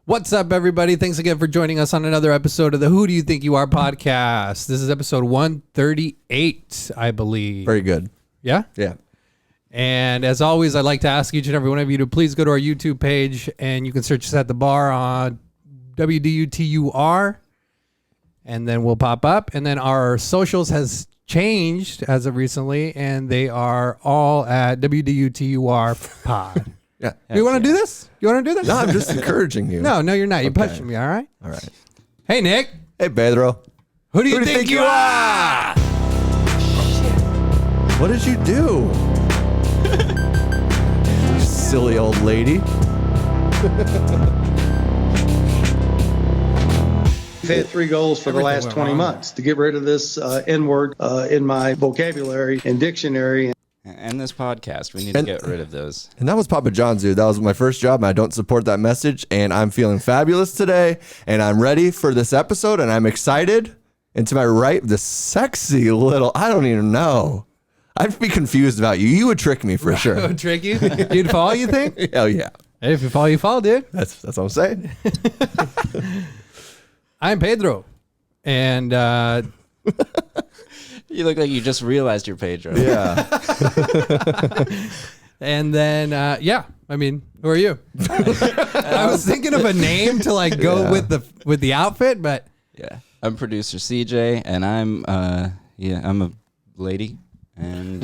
What's up, everybody? Thanks again for joining us on another episode of the Who Do You Think You Are podcast. This is episode 138, I believe. Very good. Yeah? Yeah. And as always, I'd like to ask each and every one of you to please go to our YouTube page, and you can search us at the bar on WDUTUR, and then we'll pop up. And then our socials has changed as of recently, and they are all at WDUTUR pod. Yeah. Do you want to do this? You want to do this? No, I'm just encouraging you. No, you're not. You're pushing me, all right? All right. Hey, Nick. Hey, Pedro. Who do you think you are? What did you do? You silly old lady. I've had three goals for the last 20 months to get rid of this N-word in my vocabulary and dictionary. And this podcast, we need to get rid of those. And that was Papa John's, dude. That was my first job, and I don't support that message. And I'm feeling fabulous today, and I'm ready for this episode, and I'm excited. And to my right, the sexy little, I don't even know. I'd be confused about you. You would trick me for sure. I would trick you? You'd fall, you think? Hell yeah. Hey, if you fall, you fall, dude. That's what I'm saying. I'm Pedro. And You look like you just realized you're Pedro. Yeah. and then, I mean, who are you? I was thinking of a name to like go with the outfit, but Yeah. I'm producer CJ, and I'm a lady, and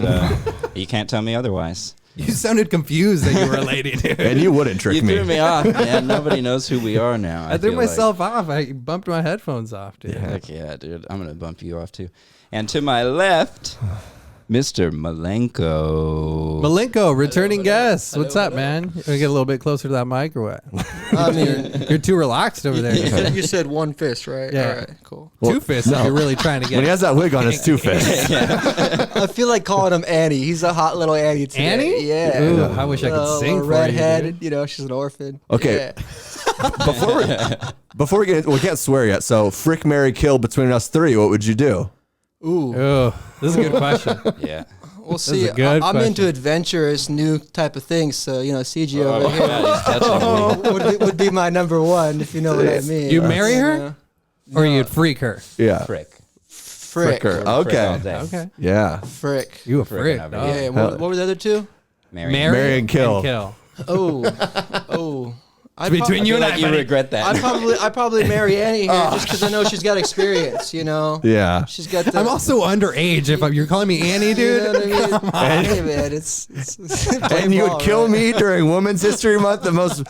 you can't tell me otherwise. you sounded confused that you were a lady, dude. And you wouldn't trick You me. threw me off, man. Nobody knows who we are now. I threw feel myself off. I bumped my headphones off, dude. like. Heck yeah, dude. I'm gonna bump you off too. And to my left, Mr. Milenko. Milenko, returning guest. What's up, man? You want to get a little bit closer to that mic or what? I mean, You're too relaxed over there. you said one fist, right? Yeah. All right, cool. Two fists if you're really trying to When he get has that wig on, it's two fists. I feel like calling him Annie. He's a hot little Annie today. Annie? Yeah. Ooh, I wish I could sing for you, redhead, dude. she's an orphan. Okay. Yeah. Before we get into, we can't swear yet. So, frick, marry, kill between us three, what would you do? Ooh. Oh, this is a good question. Yeah. We'll is see. a good I'm question. into adventurous, new type of things. So, CG over Oh, here God, he's touching me. would be my number one, if you know what I mean. You marry her? Or you'd freak her? Yeah. Frick. Frick. Fricker. Frick all Okay. day. Okay. Yeah. Frick. You a Frickin' frick, over dog. here. Yeah. What were the other two? Marry. Marry and kill. Oh. Between you and like I, you buddy. regret that. I'd probably marry Annie here just because I know she's got experience, Yeah. She's got the... I'm also underage. If you're calling me Annie, dude. You know what I mean? Hey, man, it's And you would kill me during Women's History Month, the most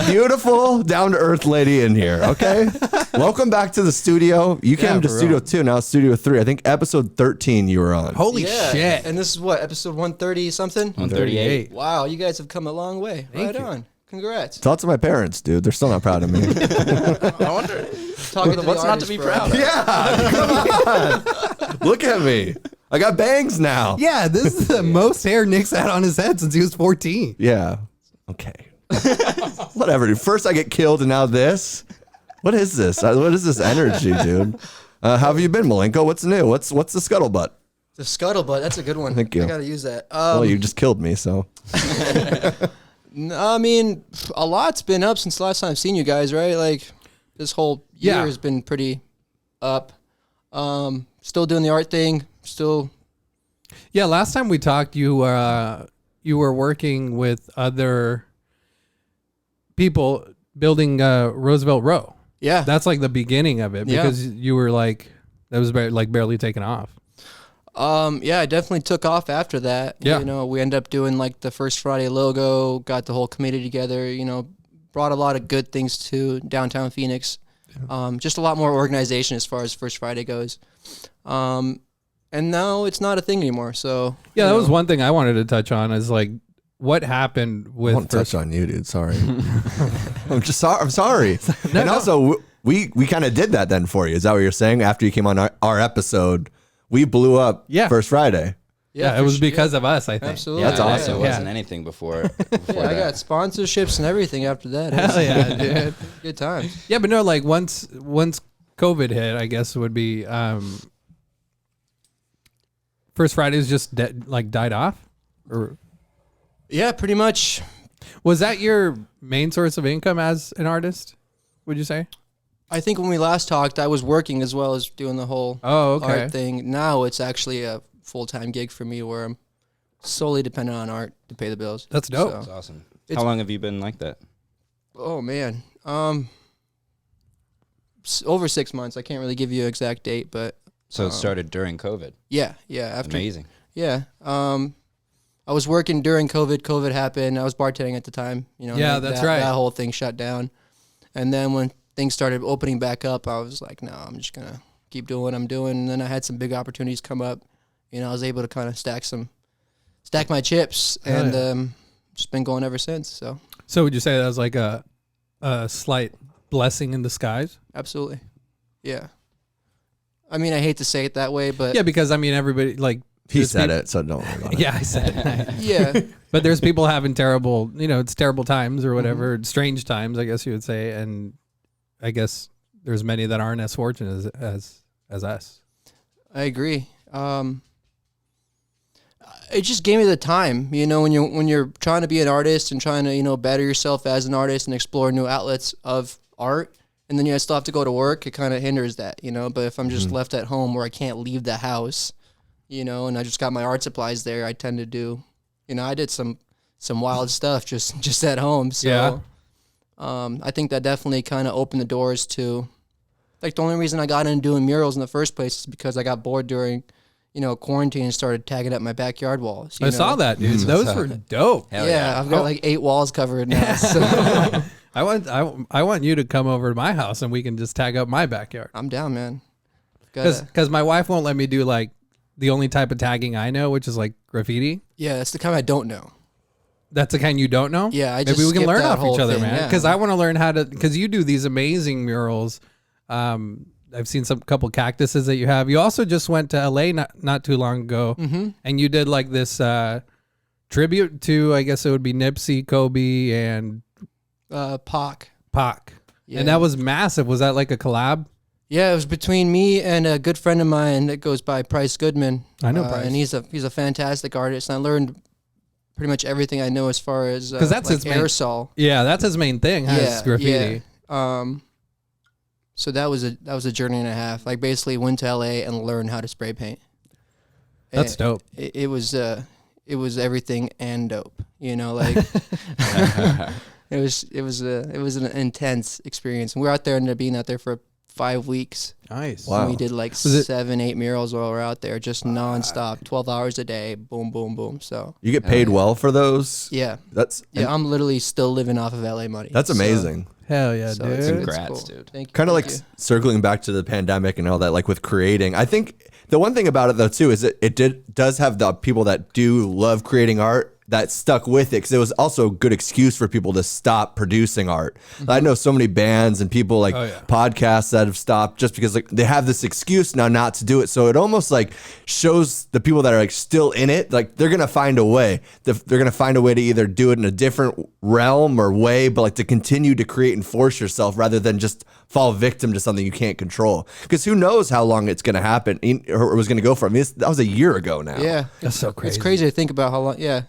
beautiful, down-to-earth lady in here, okay? Welcome back to the studio. You came to for Studio real. 2, now Studio 3. I think episode 13 you were on. Holy shit. And this is what, episode 130 something? 138. Wow, you guys have come a long way. Thank right you. on. Congrats. Tell it to my parents, dude. They're still not proud of me. I wonder. Talking to the What's not artist, to be bro. proud of? Yeah, come on. Look at me. I got bangs now. Yeah, this is the most hair Nick's had on his head since he was 14. Yeah. Okay. Whatever, dude. First I get killed and now this. What is this? What is this energy, dude? How have you been, Milenko? What's new? What's the scuttlebutt? The scuttlebutt, that's a good one. Thank you. I gotta use that. Well, you just killed me, so. I mean, a lot's been up since the last time I've seen you guys, right? Like, this whole year Yeah. has been pretty up. Still doing the art thing. Still, Yeah, last time we talked, you were working with other people building Roosevelt Row. yeah. That's like the beginning of it Yeah. because you were like, that was barely taken off. Yeah, I definitely took off after that. Yeah. We ended up doing like the First Friday logo, got the whole committee together, brought a lot of good things to downtown Phoenix. Just a lot more organization as far as First Friday goes. And now it's not a thing anymore. So Yeah, that you was know. one thing I wanted to touch on is like what happened with I won't touch on you, dude. Sorry. I'm just sorry. I'm sorry. And also, we kind of did that then for you. Is that what you're saying? After you came on our episode, we blew up First Friday. Yeah, it for was sure. because of us, I think. Absolutely. Yeah, That's awesome. It wasn't anything before Yeah, I got sponsorships and everything after that. It was Hell yeah, dude. good times. Yeah, but no, like once COVID hit, I guess it would be First Fridays just died off, or Yeah, pretty much. was that your main source of income as an artist? would you say? I think when we last talked, I was working as well as doing the whole art thing. Now it's actually a full-time gig for me where I'm solely dependent on art to pay the bills. That's dope. That's awesome. How long have you been like that? Oh man, over 6 months. I can't really give you an exact date, but So it started during COVID. yeah. After Amazing. Yeah. I was working during COVID. COVID happened. I was bartending at the time. Yeah, that's right. That whole thing shut down. And then when things started opening back up, I was like, no, I'm just going to keep doing what I'm doing. And then I had some big opportunities come up. I was able to kind of stack my chips and just been going ever since. So would you say that was like a slight blessing in disguise? Absolutely. Yeah. I mean, I hate to say it that way, but Yeah, because I mean, everybody like He said it, so don't worry about it. Yeah, I said it. yeah. But there's people having terrible, it's terrible times or whatever, strange times, I guess you would say, and I guess there's many that aren't as fortunate as us. I agree. It just gave me the time, when you're trying to be an artist and trying to, better yourself as an artist and explore new outlets of art. And then I still have to go to work. It kind of hinders that, But if I'm just left at home where I can't leave the house, and I just got my art supplies there, I tend to do, I did some wild stuff just at home. So Yeah. I think that definitely kind of opened the doors to, like, the only reason I got into doing murals in the first place is because I got bored during, quarantine and started tagging up my backyard walls. I saw that, dude. Those were dope. Hell Yeah, I've got like 8 walls covered now. So I want you to come over to my house and we can just tag up my backyard. I'm down, man. Because my wife won't let me do like the only type of tagging I know, which is like graffiti. Yeah, that's the kind I don't know. That's the kind you don't know? Yeah, I Maybe just we can skipped learn that off each whole other, thing, man. yeah. Because I want to learn how to, because you do these amazing murals. I've seen some couple cactuses that you have. You also just went to LA not too long ago, and you did like this tribute to, I guess it would be Nipsey, Kobe, and Pac. Pac. Yeah. And that was massive. Was that like a collab? Yeah, it was between me and a good friend of mine that goes by Price Goodman. I know Price. And he's a fantastic artist. And I learned pretty much everything I know as far as that's his main- aerosol. Yeah, that's his main thing. Has graffiti. Yeah. So that was a journey and a half. Like, basically went to LA and learned how to spray paint. That's dope. It was everything and dope. Like it was an intense experience. And we were out there, ended up being out there for 5 weeks. Nice. Wow. And we did like 7-8 murals while we were out there, just nonstop, 12 hours a day, boom, boom, boom. So You get paid well for those? yeah, That's I'm literally still living off of LA money. That's amazing. Hell yeah, So dude. it's Congrats, cool. dude. Thank you. Kind of like Thank you. circling back to the pandemic and all that, like with creating. I think the one thing about it though too is it does have the people that do love creating art that stuck with it, because it was also a good excuse for people to stop producing art. I know so many bands and people like podcasts that have stopped just because like they have this excuse now not to do it. So it almost like shows the people that are like still in it, like they're gonna find a way. They're gonna find a way to either do it in a different realm or way, but like to continue to create and force yourself rather than just fall victim to something you can't control. Because who knows how long it's gonna happen or was gonna go for. I mean, that was a year ago now. Yeah, That's so crazy. it's crazy to think about how long. Yeah,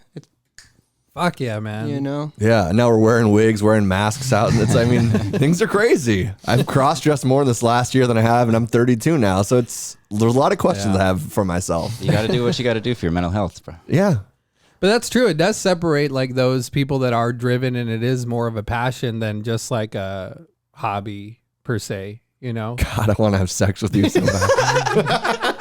Fuck yeah, man. Yeah, and now we're wearing wigs, wearing masks out, and I mean, things are crazy. I've cross-dressed more this last year than I have, and I'm 32 now, so there's a lot of questions I have for myself. You got to do what you got to do for your mental health, bro. Yeah. But that's true. It does separate like those people that are driven, and it is more of a passion than just like a hobby per se, God, I want to have sex with you so bad.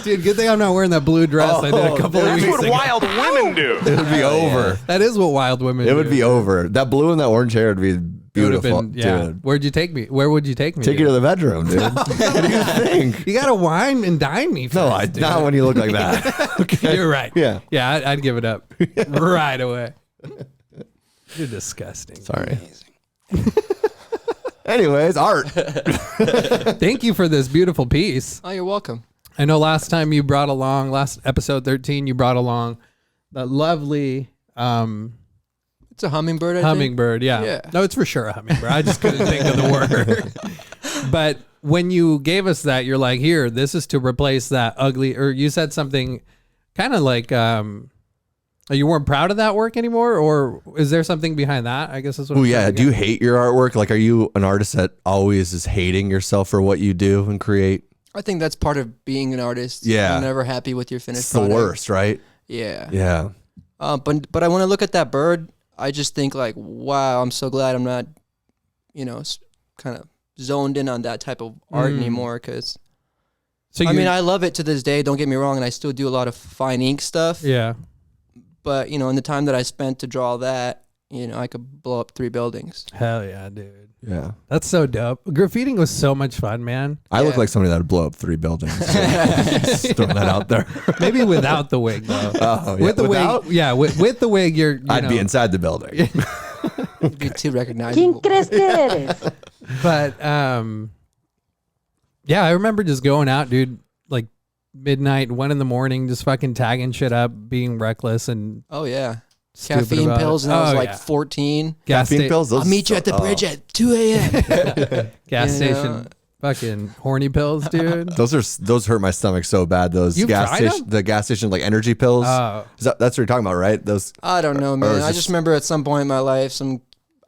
Dude, good thing I'm not wearing that blue dress I did a couple of weeks ago. wild women do. It would be over. That is what wild women It would do. be over. That blue and that orange hair would be It would've beautiful, been- yeah. dude. Where'd you take me? Where would you take me? Take you to the bedroom, dude. What do you think? You gotta wine and dine me first. No, dude. not when you look like that. Okay. You're right. Yeah. Yeah, I'd give it up right away. You're disgusting. Sorry. Anyways, art. Thank you for this beautiful piece. Oh, you're welcome. I know last episode 13, you brought along that lovely It's a hummingbird. I think. hummingbird. Yeah. Yeah. No, it's for sure a hummingbird. I just couldn't think of the word. But when you gave us that, you're like, here, this is to replace that ugly, or you said something kind of like, You weren't proud of that work anymore, or is there something behind that? I guess that's what. Oh yeah. Do you hate your artwork? Like, are you an artist that always is hating yourself for what you do and create? I think that's part of being an artist. Yeah. You're never happy with your finished It's the product. worst, right? Yeah. Yeah. But I want to look at that bird. I just think like, wow, I'm so glad I'm not, kind of zoned in on that type of art anymore. Because So I mean, I love it to this day. Don't get me wrong, and I still do a lot of fine ink stuff. yeah. But in the time that I spent to draw that, I could blow up 3 buildings. Hell yeah, dude. Yeah. That's so dope. Graffitiing was so much fun, man. I look Yeah. like somebody that would blow up 3 buildings. Just throwing that out there. Maybe without the wig though. Oh, yeah. With the Without? wig, yeah. With the wig, you're. I'd be inside the building. It'd be too recognizable. But yeah, I remember just going out, dude. Like midnight, 1 a.m, just fucking tagging shit up, being reckless and Oh yeah, stupid caffeine about pills, it. and I was Oh, like yeah. 14. Caffeine pills? I'll meet you at the bridge at 2 a.m. gas You station, know? fucking horny pills, dude. Those hurt my stomach so bad. Those You've gas tried station, them? the gas station like energy pills. Oh. That's what you're talking about, right? Those. I don't know, Or man. is I this- just remember at some point in my life,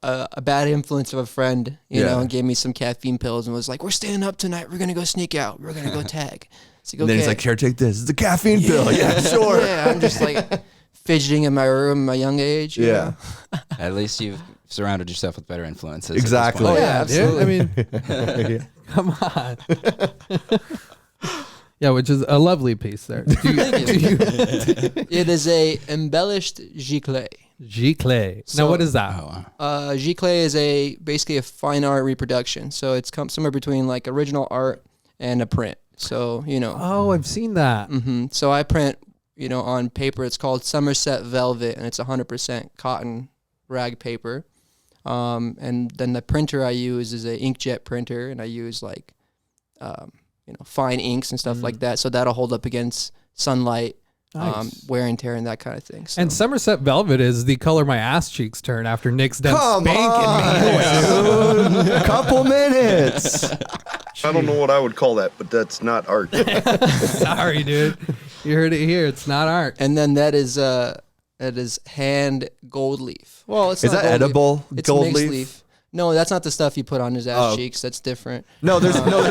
a bad influence of a friend, Yeah. and gave me some caffeine pills and was like, "We're staying up tonight. We're gonna go sneak out. We're gonna go tag." It's like, And then he's okay. like, "Here, take this. It's a caffeine pill." Yeah, sure. Yeah, I'm just like fidgeting in my room at my young age. you Yeah. know? At least you've surrounded yourself with better influences. at this Exactly. point. Oh, yeah, dude. absolutely. I mean, come on. Yeah, which is a lovely piece there. It is a embellished giclée. Giclée. Now, So- what is that? Oh, wow. Giclée is basically a fine art reproduction. So it's somewhere between like original art and a print. So Oh, I've seen that. So I print on paper. It's called Somerset Velvet, and it's 100% cotton rag paper. And then the printer I use is an inkjet printer, and I use like fine inks and stuff like that. So that'll hold up against sunlight, Nice. wear and tear, and that kind of thing. So. And Somerset Velvet is the color my ass cheeks turn after Nick's done Come spanking me. on, dude. Couple minutes. I don't know what I would call that, but that's not art. Sorry, dude. You heard it here. It's not art. And then that is hand gold leaf. Well, it's Is not that gold leaf. edible It's gold mixed leaf? No, that's not the stuff you put on his ass Oh. cheeks. That's different. No, there's edible.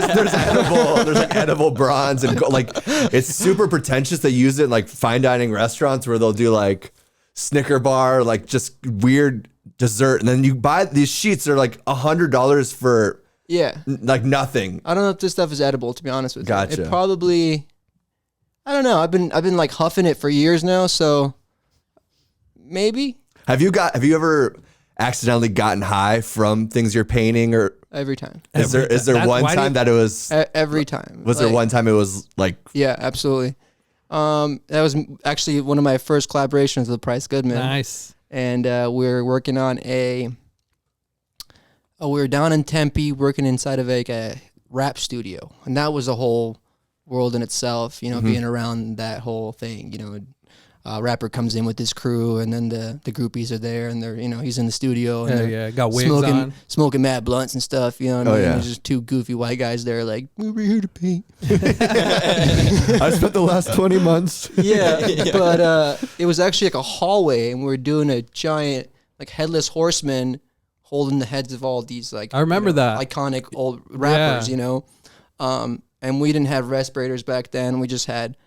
There's like edible bronze and like it's super pretentious. They use it in like fine dining restaurants where they'll do like Snicker bar, like just weird dessert, and then you buy these sheets. They're like $100 for Yeah. like nothing. I don't know if this stuff is edible, to be honest with you. Gotcha. It probably, I don't know. I've been like huffing it for years now, so maybe Have you ever accidentally gotten high from things you're painting, or every time. is there That's one why time that it was? Every time. Was there Like, one time it was like? Yeah, absolutely. That was actually one of my first collaborations with Price Goodman. Nice. And we were working on we were down in Tempe working inside of like a rap studio, and that was a whole world in itself. Being around that whole thing. Rapper comes in with his crew, and then the groupies are there, and they're he's in the studio, and Hell they're yeah. Got wigs on. smoking mad blunts and stuff. You know what I mean? yeah. There's just 2 goofy white guys there, like, we're here to paint. I spent the last 20 months. Yeah, but it was actually like a hallway, and we were doing a giant like headless horseman holding the heads of all these like I remember that. iconic old rappers, Yeah. and we didn't have respirators back then. We just had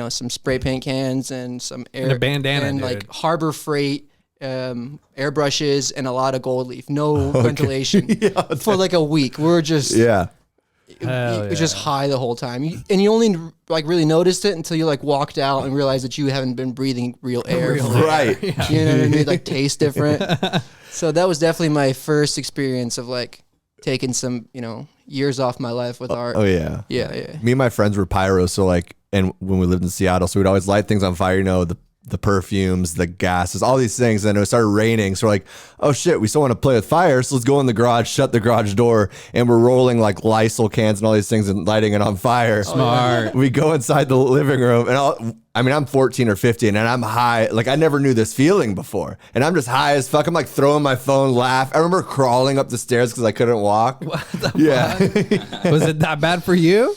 some spray paint cans and some air And a bandana, and dude. like Harbor Freight airbrushes and a lot of gold leaf, no ventilation for like a week. We were just Yeah. Hell it was just high the whole time, and you only like really noticed it until you like walked out and realized that you haven't been breathing real air. Right. You know what I mean? Like taste different. So that was definitely my first experience of like taking some years off my life with art. Oh yeah. Yeah. Me and my friends were pyros, so like, and when we lived in Seattle, so we'd always light things on fire. The perfumes, the gases, all these things. And it started raining, so we're like, oh shit, we still want to play with fire, so let's go in the garage, shut the garage door, and we're rolling like Lysol cans and all these things and lighting it on fire. Smart. We go inside the living room, and I'm 14 or 15, and I'm high. Like I never knew this feeling before, and I'm just high as fuck. I'm like throwing my phone, laugh. I remember crawling up the stairs because I couldn't walk. What the Yeah. fuck? Was it that bad for you?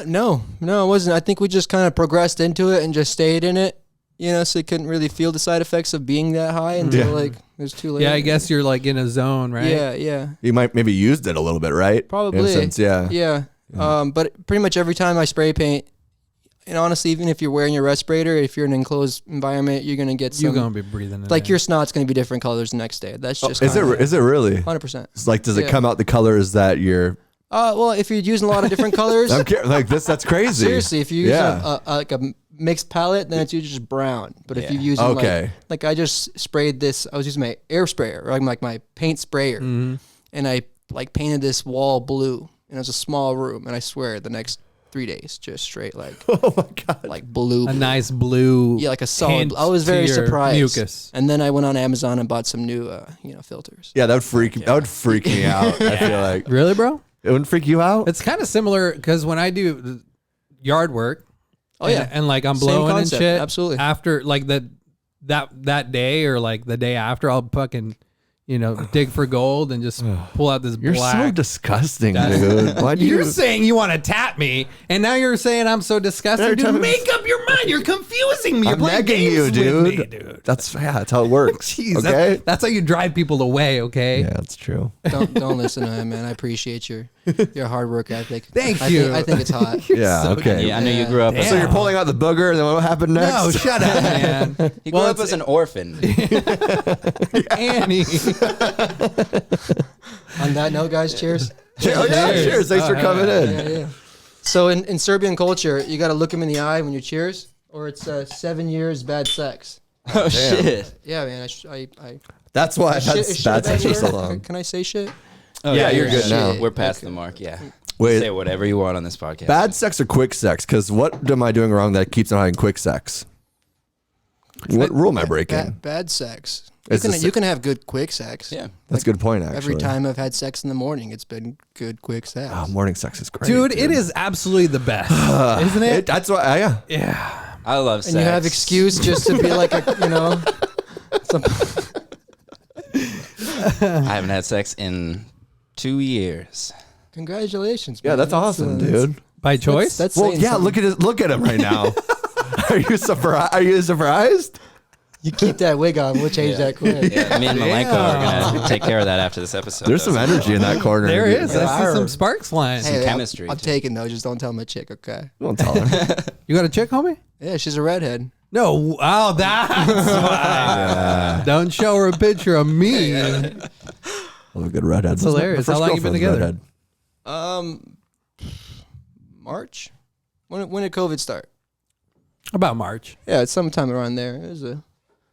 No, it wasn't. I think we just kind of progressed into it and just stayed in it. So you couldn't really feel the side effects of being that high until like it was too late. Yeah, I guess you're like in a zone, right? Yeah. You might maybe used it a little bit, right? Probably. In a sense, yeah. Yeah. But pretty much every time I spray paint, and honestly, even if you're wearing your respirator, if you're in an enclosed environment, you're gonna get some. You're gonna be breathing in like there. your snot's gonna be different colors the next day. That's just. Is it really? 100%. It's like, does it come out the colors that you're? Well, if you're using a lot of different colors, like this, that's crazy. seriously, if you use like a mixed palette, then it's usually just brown. But if you use like I just sprayed this, I was using my air sprayer, or like my paint sprayer, and I like painted this wall blue, and it was a small room, and I swear the next 3 days just straight like Oh my god, like blue, a nice blue. yeah, like a solid. hint I was to very your surprised. Mucus. And then I went on Amazon and bought some new filters. yeah, that would freak me out. I feel like Really, bro? it wouldn't freak you out. It's kind of similar because when I do yard work, Oh yeah, and like I'm Same blowing and concept, shit. absolutely. After like that day or like the day after, I'll fucking dig for gold and just pull out this You're black. so disgusting, dude. Why do You're you? saying you want to tap me, and now you're saying I'm so disgusting. Dude, telling me- make up your mind. You're confusing me. You're I'm playing negging games you, with dude. me, dude. That's how it works. Jeez, okay. that's how you drive people away. Okay. Yeah, that's true. don't listen to him, man. I appreciate your hard work ethic. Thank I you. I think it's hot. Yeah. Okay. Yeah, I know you grew up. Damn. As So you're pulling out the booger, and then what happened next? No, shut up, man. He grew up as an orphan. Annie. On that note, guys, cheers. Oh yeah, cheers. Thanks for coming in. Yeah. So in Serbian culture, you got to look him in the eye when you cheers, or it's 7 years bad sex. Oh shit. Yeah, man. That's why Shit- that's shit bad extra word? so long. Can I say shit? Oh, Yeah, you're good now. We're past the mark. Yeah. Wait. Say whatever you want on this podcast. Bad sex or quick sex? Because what am I doing wrong that keeps on having quick sex? What rule am I breaking? Bad sex. It's You can have good quick sex. Yeah. That's a good point, actually. Every time I've had sex in the morning, it's been good quick sex. Oh, morning sex is great. Dude, it is absolutely the best, isn't it? That's why, yeah. Yeah. I love and sex. you have excuse just to be like some, I haven't had sex in 2 years. congratulations. Yeah, man. that's awesome, dude. By choice? That's Well, saying yeah, something. look at him right now. Are you surprised? Are you surprised? You keep that wig on. We'll change that quick. Yeah, me and Milenko are gonna take care of that after this episode. There's though. some energy in that corner. There is. Yeah, I see I some heard. sparks flying. Hey, chemistry, I'm too. taking though. Just don't tell my chick, okay? Don't tell him. You got a chick, homie? Yeah, she's a redhead. No. Oh, that's why. Don't show her a picture of me. I love a good redhead. That's hilarious. My first How long you been girlfriend's together? redhead. March. When did COVID start? About March. Yeah, it's sometime around there. It was a.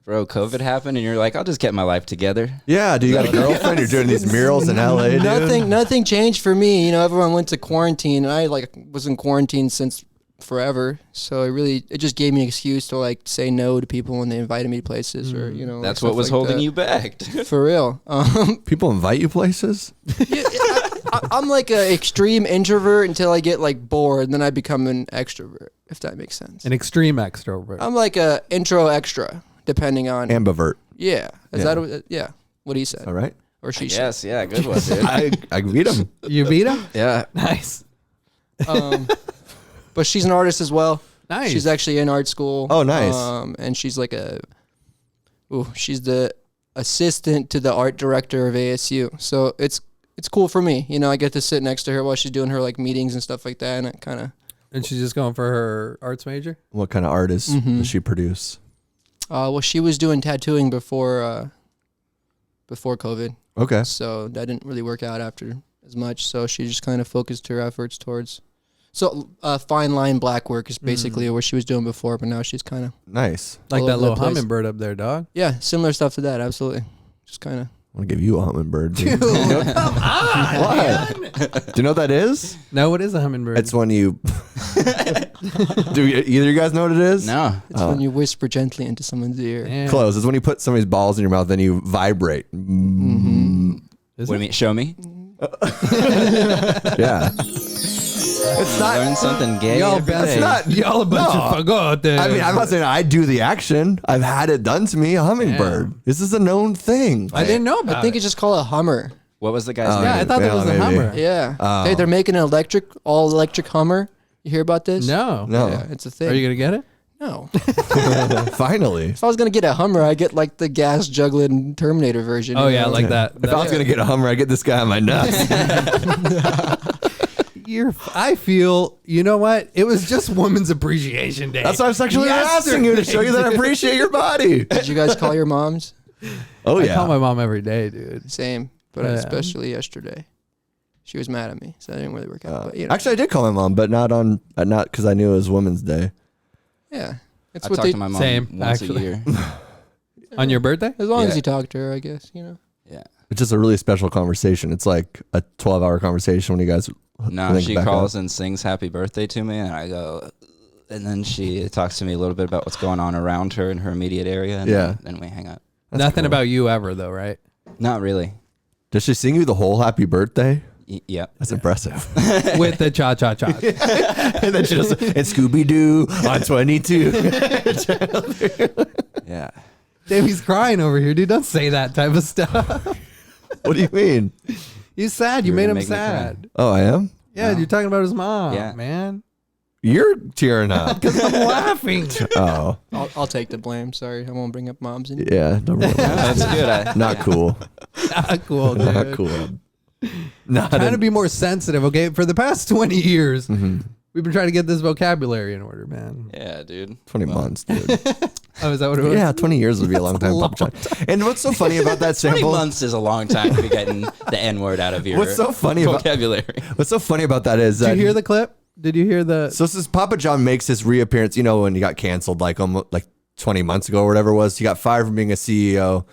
Bro, COVID happened, and you're like, I'll just get my life together. Yeah, do you got a girlfriend? You're doing these murals in LA, dude. Nothing changed for me. Everyone went to quarantine, and I was in quarantine since forever. So it just gave me an excuse to say no to people when they invited me to places, or That's like what was stuff like holding that. you back. For real. People invite you places? I'm like an extreme introvert until I get bored, and then I become an extrovert. If that makes sense. An extreme extrovert. I'm like a intro extra, depending on. Ambivert. Yeah. Is Yeah. that what he said? All right. Or she said. Yes, yeah, good one, dude. I beat him. You beat him? Yeah. Nice. But she's an artist as well. Nice. She's actually in art school. Oh, nice. And she's she's the assistant to the art director of ASU. So it's cool for me. I get to sit next to her while she's doing her meetings and stuff like that, and it kind of. And she's just going for her arts major? What kind of artists does she produce? Well, she was doing tattooing before COVID, Okay. so that didn't really work out after as much. So she just kind of focused her efforts towards. So fine line black work is basically what she was doing before, but now she's kind of Nice. Like all that over the little place. hummingbird up there, dog. similar stuff to that. Absolutely, just kind of. I want to give you a hummingbird. Dude. Come on. What? Do you know what that is? No, it is a hummingbird. It's when you. Do either of you guys know what it is? No. It's when you whisper gently into someone's ear. Yeah. Close. It's when you put somebody's balls in your mouth, then you vibrate. Is What do you it? mean? Show me. Yeah. It's not. Learn something gay Y'all every best day. not- Y'all a bunch No. of fagotes. I mean, I'm not saying I do the action. I've had it done to me. A hummingbird. Damn. This is a known thing. I didn't know about I think it. it's just called a Hummer. What was the guy's Oh, name? Yeah, I thought that was a maybe. Hummer. Yeah. Oh. Hey, they're making an all electric Hummer. You hear about this? No. No. Yeah, it's a thing. Are you gonna get it? No. Finally. If I was gonna get a Hummer, I get like the gas juggling Terminator version. Oh you yeah, know? like that. If I was gonna get a Hummer, I get this guy on my nuts. I feel, you know what? It was just Women's Appreciation Day. That's why I'm sexually harassing you, to show you that I appreciate your body. Did you guys call your moms? Oh I yeah. call my mom every day, dude. Same, but Yeah. especially yesterday. She was mad at me, so that didn't really work out. But you know, Actually, I did call my mom, but not because I knew it was Women's Day. yeah, it's I what talk they. to my mom Same, once actually. a year. On your birthday? As long as Yeah. you talk to her, I guess you know. Yeah. It's just a really special conversation. It's like a 12-hour conversation when you guys. No, link she back calls up. and sings happy birthday to me, and I go, and then she talks to me a little bit about what's going on around her in her immediate area, and Yeah. then we hang out. Nothing cool. about you ever, though, right? Not really. Does she sing you the whole happy birthday? Yep. That's impressive. With the cha cha cha. And then she just and Scooby Doo on 22. Yeah. Davey's crying over here, dude. Don't say that type of stuff. What do you mean? He's sad. You You're made gonna him make me cry. sad. Oh, I am. Yeah, No. you're talking about his mom, Yeah. man. You're tearing up. I'm laughing. Oh, I'll take the blame. Sorry, I won't bring up moms. And yeah. Don't No, really- that's good. Not cool. Not cool, dude. Not cool. Not Trying to in- be more sensitive, okay? For the past 20 years, Mm-hmm. we've been trying to get this vocabulary in order, man. Yeah, dude. 20 months, dude. Oh, is that what it was? Yeah, 20 years would be a long time. long Papa John. And what's so funny about that 20 sample? months is a long time to be getting the N word out of your What's so funny about vocabulary. what's so funny about that is Did that you hear the clip? Did you hear the? So this is Papa John makes his reappearance. You know, when he got canceled like almost like 20 months ago or whatever it was, he got fired from being a CEO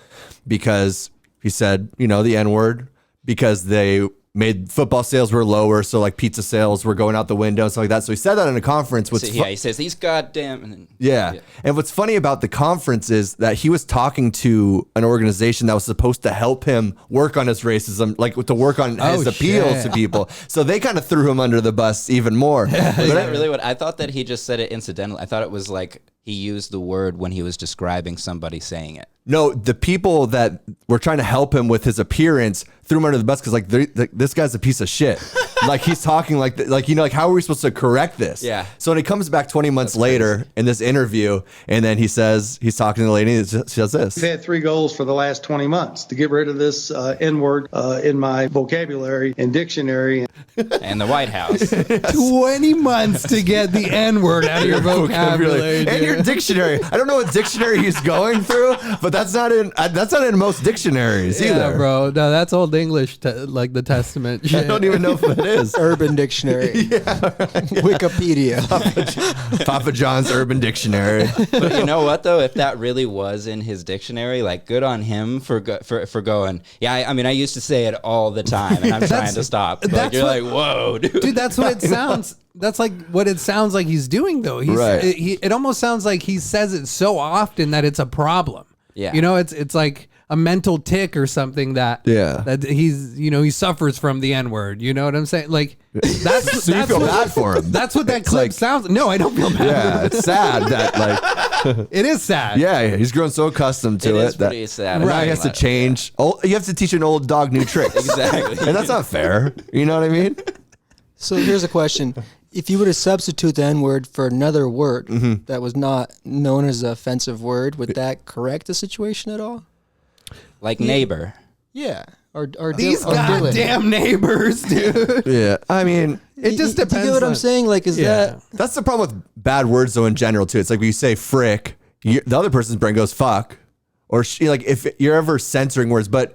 because he said, you know, the N word because they made football sales were lower. So like pizza sales were going out the window and stuff like that. So he said that in a conference. So, yeah, he says these goddamn. And then, Yeah. And what's funny about the conference is that he was talking to an organization that was supposed to help him work on his racism, like to work on his appeals shit. to people. So they kind of threw him under the bus even more. Is that really what I thought? That he just said it incidentally. I thought it was like he used the word when he was describing somebody saying it. No, the people that were trying to help him with his appearance threw him under the bus because like this guy's a piece of shit. Like he's talking like you know, like how are we supposed to correct this? Yeah. So when he comes back 20 months later in this interview, and then he says he's talking to the lady, and she says this. We've had 3 goals for the last 20 months to get rid of this N-word in my vocabulary and dictionary. And the White House. 20 months to get the N word out of your vocabulary. and your dude. dictionary. I don't know what dictionary he's going through, but that's not in most dictionaries Yeah, either, bro. No, that's Old English, like the Testament. I Shit. don't even know what it is. Urban Dictionary, Wikipedia. Papa John's Urban Dictionary. But you know what though? If that really was in his dictionary, like good on him for going. Yeah, I mean, I used to say it all the time, and I'm trying to stop. But that's you're what- like, whoa, dude. Dude, that's what it sounds. That's like what it sounds like he's doing, though. Right. It almost sounds like he says it so often that it's a problem. Yeah. You know, it's like a mental tick or something that he's he suffers from the N word. You know what I'm saying? Like that's So you feel what, bad for him. That's what that clip like- sounds. No, I don't feel bad. Yeah, it's sad that like It is sad. yeah, he's grown so accustomed to It it, is pretty sad. Now Right. he has to change. Oh, you have to teach an old dog new tricks. Exactly. And that's not fair. You know what I mean? So here's a question: if you were to substitute the N-word for another word that was not known as an offensive word, would that correct the situation at all? Like neighbor. Yeah. Or These or Dylan. goddamn neighbors, dude. Yeah. I mean, It just You depends. get what I'm on- saying? Like, is Yeah. that that's the problem with bad words though in general too. It's like when you say frick, the other person's brain goes fuck, or like if you're ever censoring words, but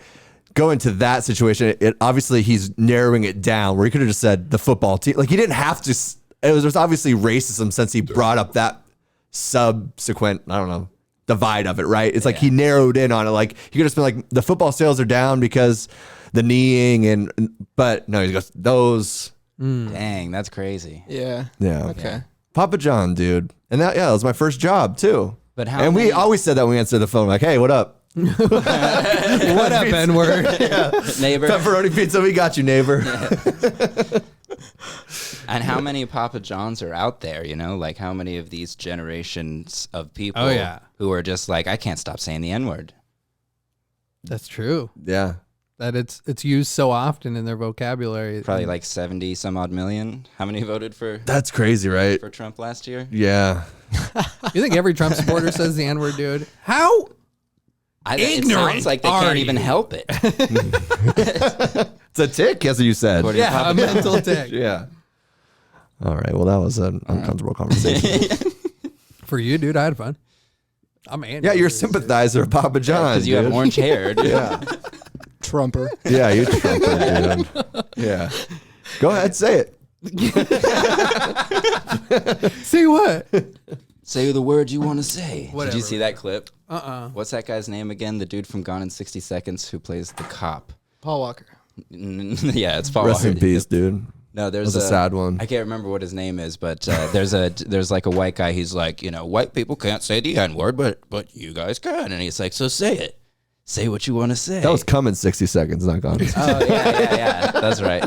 go into that situation, it obviously he's narrowing it down where he could have just said the football team. Like he didn't have to. There's obviously racism since he brought up that subsequent, I don't know, divide of it, right? It's like he narrowed in on it. Like he could have been like the football sales are down because the kneeing but no, he goes those. Dang, that's crazy. yeah? Yeah. Okay. Papa John, dude. And that was my first job too. But how And we many- always said that when we answered the phone, like, hey, what up? What up, N word? Neighbor. Pepperoni pizza, we got you, neighbor. And how many Papa Johns are out there, you know? Like how many of these generations of people Oh, yeah. who are just like, I can't stop saying the N-word. That's true. Yeah. that it's used so often in their vocabulary. Probably like 70 some odd million. How many voted for That's crazy, right? for Trump last year? Yeah. You think every Trump supporter says the N-word, dude? How? It Ignorant sounds like they are can't even you? help it. It's a tick, as you said. According to Yeah, a Papa John. mental tick. Yeah. All right. Well, that was an uncomfortable conversation. For you, dude, I had fun. I'm Andrew. Yeah, you're a sympathizer of Papa John. Because you have dude. orange hair, dude. Yeah. Trumper. Yeah, you Trumper, dude. Yeah. Go ahead, say it. See what? Say the words you want to say. Did Whatever. you see that clip? Uh-uh. What's that guy's name again? The dude from Gone in 60 Seconds who plays the cop. Paul Walker. Yeah, it's Paul Rest in Walker. peace, dude. No, there's That's a sad one. I can't remember what his name is, but there's like a white guy. He's like, white people can't say the N word, but you guys can, and he's like, so say it. Say what you want to say. That was coming 60 seconds, not gone. Oh yeah. That's right.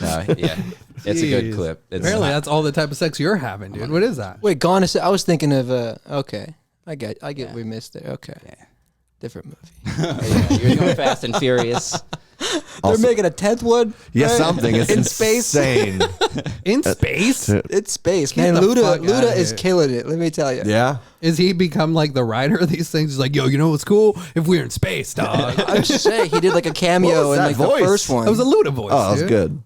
No, yeah, it's a good Jeez. clip. It's Apparently, that's all the type of sex you're having, dude. What is that? Wait, Gone is. I was thinking of. Okay, I get. What we missed there. Okay, different movie. You're going Fast and Furious. Also- They're making a 10th one. Yeah, right? something. It's in space. insane. In space? It's space, Get man. the fuck Luda outta is here. killing it. Let me tell you. Yeah. Is he become like the writer of these things? He's like, yo, you know what's cool? If we're in space, dog. I'm just saying, he did like a What cameo was in that like voice? the first one. That was a Luda voice. Oh, that was dude. good.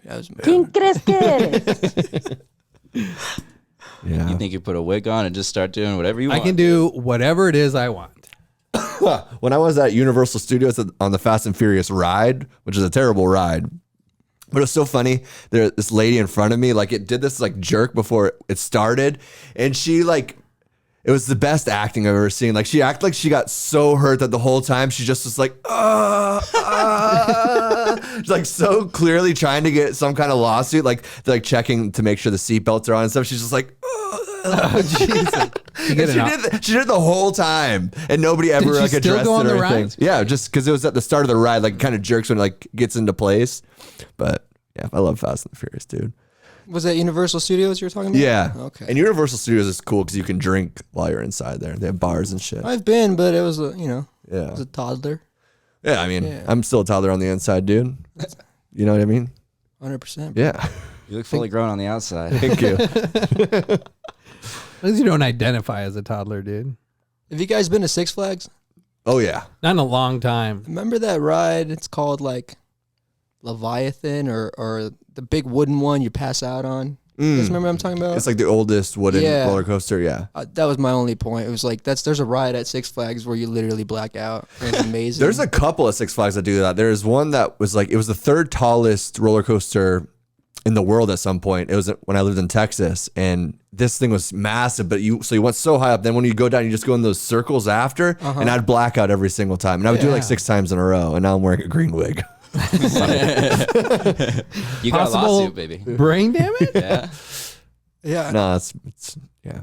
That was ¿Quién crees que eres? Yeah. You think you put a wig on and just start doing whatever you I want? can do whatever it is I want. When I was at Universal Studios on the Fast and Furious ride, which is a terrible ride, but it was so funny. There, this lady in front of me, like it did this like jerk before it started, and she like, it was the best acting I've ever seen. Like she acted like she got so hurt that the whole time she just was like, She's like so clearly trying to get some kind of lawsuit, like they're like checking to make sure the seatbelts are on and stuff. She's just like, Oh, Jesus. You get She did it the whole time, and nobody ever Did she like still addressed go on it or the anything. ride? Yeah, just because it was at the start of the ride, like it kind of jerks when it like gets into place. But yeah, I love Fast and the Furious, dude. Was that Universal Studios you were talking about? Yeah. Okay. And Universal Studios is cool because you can drink while you're inside there. They have bars and shit. I've been, but it was it Yeah. was a toddler. Yeah, I mean, Yeah. I'm still a toddler on the inside, dude. You know what I mean? 100%. Yeah. You look fully grown on the outside. Thank you. At least you don't identify as a toddler, dude. Have you guys been to Six Flags? Oh yeah. Not in a long time. Remember that ride? It's called like Leviathan or the big wooden one you pass out on. You guys remember what I'm talking about? It's like the oldest wooden Yeah. roller coaster. Yeah. That was my only point. It was like there's a ride at Six Flags where you literally black out. It's amazing. There's a couple of Six Flags that do that. There's one that was like, it was the third tallest roller coaster in the world at some point. It was when I lived in Texas, and this thing was massive, but you went so high up. Then when you go down, you just go in those circles after, and I'd black out every single time. And I would do it like 6 times in a row, and now I'm wearing a green wig. You got a Possible lawsuit, baby. brain damage? Yeah. yeah. No, it's yeah,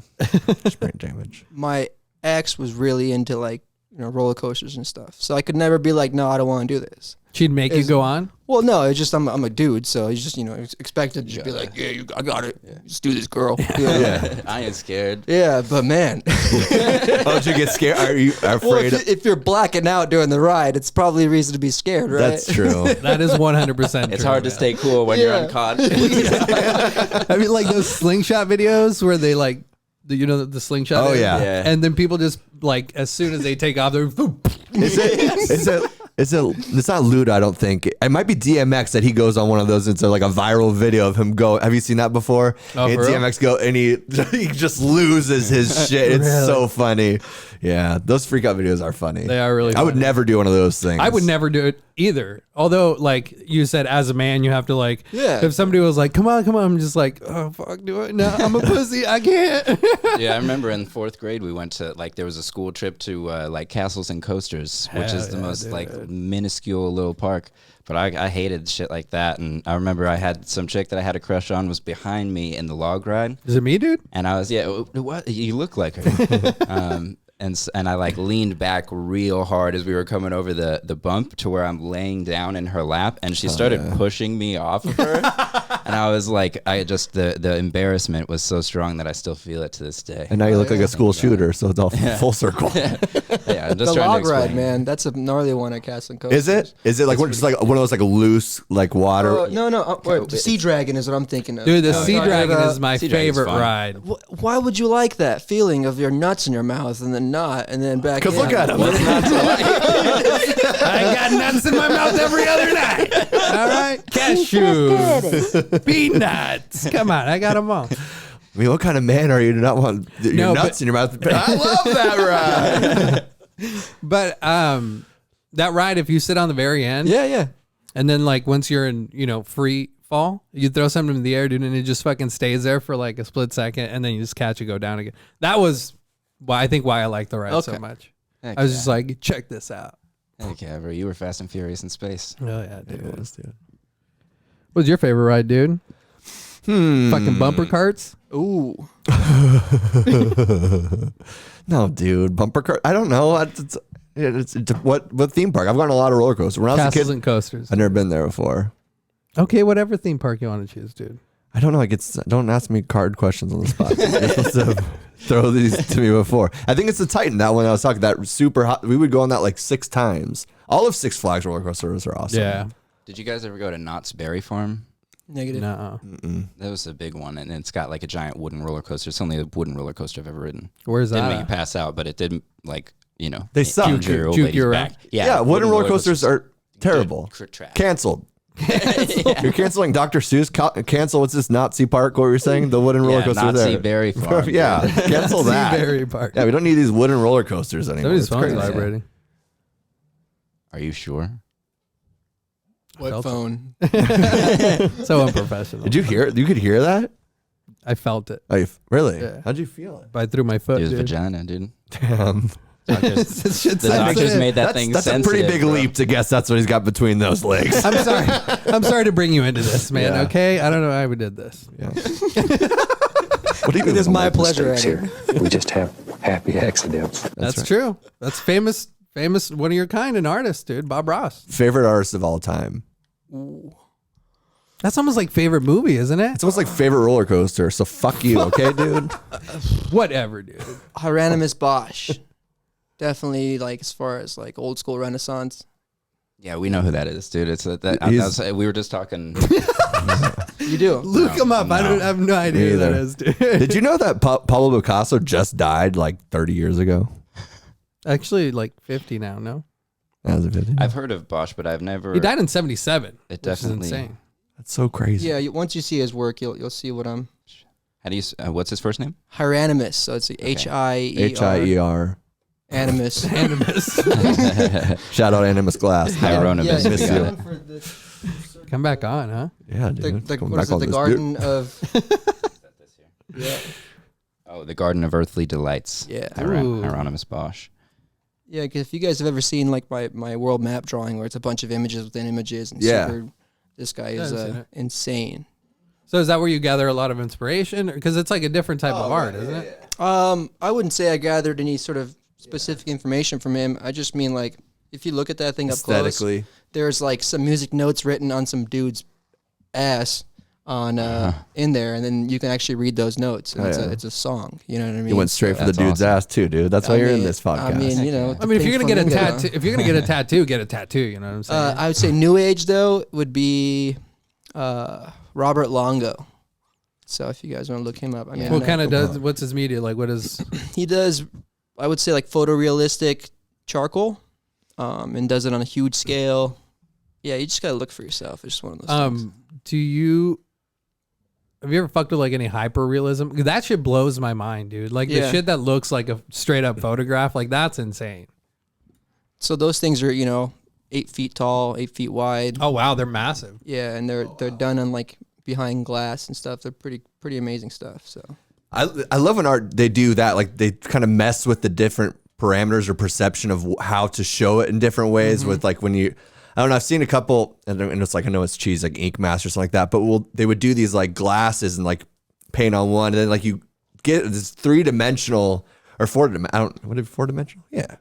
just brain damage. My ex was really into like roller coasters and stuff, so I could never be like, no, I don't want to do this. She'd make you Is- go on? Well, no, it's just I'm a dude, so he's just expected to just be like, yeah, I got it. Let's do this, girl. Yeah. I ain't scared. Yeah, but man, Oh, did you get scared? Are you well, afraid? if you're blacking out during the ride, it's probably a reason to be scared, right? That's true. That is 100% It's true, hard to man. stay cool when you're Yeah. unconscious. I mean, like those slingshot videos where they like, the slingshot. Oh, is? yeah. Yeah. And then people just like, as soon as they take off, they're It's not Luda, I don't think. It might be DMX that he goes on one of those. It's like a viral video of him go. Have you seen that before? Oh, And for real? DMX go and he just loses his shit. It's Really? so funny. Yeah, those freak out videos are funny. They are really I would funny. never do one of those things. I would never do it either. Although, like you said, as a man, you have to like. Yeah. If somebody was like, "Come on," I'm just like, "Oh fuck, do it? No, I'm a pussy. I can't." Yeah, I remember in 4th grade we went to there was a school trip to like Castles and Coasters, which Hell is the yeah, most dude. like minuscule little park. But I hated shit like that, and I remember I had some chick that I had a crush on was behind me in the log ride, Is it me, dude? and I was what you look like her. And I like leaned back real hard as we were coming over the bump to where I'm laying down in her lap, and she started pushing me off of her. And I was like, the embarrassment was so strong that I still feel it to this day. And now you look like a school shooter, so it's all full circle. Yeah, I'm just The trying log to ride, explain. man. That's a gnarly one at Castle Coast. Is it? Is it like just like one of those like loose like water? No. Wait, the Sea Dragon is what I'm thinking of. Dude, the Sea Dragon is my Sea Dragon's favorite fun. ride. Why would you like that feeling of your nuts in your mouth and then not, and then back? Because look at him. I got nuts in my mouth every other night. All right, cashews, peanuts. Come on, I got them all. I mean, what kind of man are you to not want your nuts in your mouth? I love that ride. But that ride, if you sit on the very end, Yeah. and then like once you're in, free fall, you throw something in the air, dude, and it just fucking stays there for like a split second, and then you just catch it, go down again. That was why I like the ride so much. Heck I was yeah. just like, check this out. Heck yeah, bro. You were Fast and Furious in space. Oh yeah, dude. What's your favorite ride, dude? Fucking bumper carts. Ooh. No, dude, bumper car. I don't know. It's what theme park? I've gone to a lot of roller coasters. When I was a Castles kid, and coasters. I've never been there before. Okay, whatever theme park you want to choose, dude. I don't know. Don't ask me card questions on the spot. You're supposed to throw these to me before. I think it's the Titan. That one I was talking. That super hot. We would go on that like 6 times. All of Six Flags roller coasters are awesome. Yeah. Did you guys ever go to Knott's Berry Farm? Negative. No. That was a big one, and it's got like a giant wooden roller coaster. It's only a wooden roller coaster I've ever ridden. Where's Didn't that make you at? pass out, but it didn't They suck. injure your old Juke lady's you back. around. Yeah, wooden roller coasters are terrible. Trash. Canceled. You're canceling Dr. Seuss. Cancel. What's this Nazi park? What were you saying? The wooden roller coaster Nazi there. Berry Farm. Yeah, cancel that. Berry Park. Yeah, we don't need these wooden roller coasters anymore. Somebody's It's phone's crazy. vibrating. Are you sure? What Felt it. phone? So unprofessional. Did you hear? You could hear that? I felt it. Oh, really? Yeah. How'd you feel it? But I threw my foot, It was dude. vagina, dude. Damn. Doctors, This shit's the doctors sensitive. made that thing That's a pretty sensitive, big bro. leap to guess that's what he's got between those legs. I'm sorry. I'm sorry to bring you into this, man. Yeah. Okay? I don't know why we did this. Yeah. What do you It is my pleasure, Mistakes Eddie. here. We just have happy accidents. That's right. true. That's famous, one of your kind, an artist, dude. Bob Ross. Favorite artist of all time? That's almost like favorite movie, isn't it? It's almost like favorite roller coaster. So fuck you, okay, dude? Whatever, dude. Hieronymus Bosch. Definitely, like, as far as like old school Renaissance. Yeah, we know who that is, dude. It's we were just talking. You do. Look him up. I have no idea who that either. is, dude. Did you know that Pablo Picasso just died like 30 years ago? Actually, like 50 now, no? That was a 50. I've heard of Bosch, but I've never. He died in 77. It which is definitely- insane. That's so crazy. Yeah, once you see his work, you'll see what I'm. How do you? What's his first name? Hieronymus. So it's H-I-E-R. H-I-E-R. Animus. Animus. Shout out Animus Glass. Hieronymus. miss we you. got it. Come back on, huh? Yeah, dude. The, Coming what is back it, on the this Garden dude. of. Yeah. Oh, the Garden of Earthly Delights. Yeah. Ooh. Hieronymus Bosch. Yeah, because if you guys have ever seen like my world map drawing where it's a bunch of images within images and Yeah. super, this guy is I've seen it. insane. So is that where you gather a lot of inspiration? Because it's like a different type of art, isn't it? I wouldn't say I gathered any sort of specific information from him. I just mean like if you look at that thing up close, Aesthetically. there's like some music notes written on some dude's ass on in there, and then you can actually read those notes. And it's a song. You know what I mean? You went straight for the That's dude's awesome. ass too, dude. That's why you're in this podcast. I mean, you know. I mean, if you're gonna get a Flamingo. tattoo, get a tattoo. You know what I'm saying? I would say new age though would be Robert Longo. So if you guys want to look him up, I mean, what kind of does? What's his media like? What is? he does? I would say like photorealistic charcoal, and does it on a huge scale. Yeah, you just gotta look for yourself. It's just one of those things. Do you? Have you ever fucked with like any hyper realism? That shit blows my mind, dude. Like the Yeah. shit that looks like a straight up photograph, like that's insane. So those things are 8 feet tall, 8 feet wide. Oh wow, they're massive. Yeah, and they're done on like behind glass and stuff. They're pretty amazing stuff. So I love when art they do that. Like they kind of mess with the different parameters or perception of how to show it in different ways. With like when you, I don't know, I've seen a couple, and it's like I know it's cheese, like Ink Master or something like that. But they would do these like glasses and like paint on one, and then like you get this 3-dimensional or 4-dimensional. I don't what is 4-dimensional? Yeah.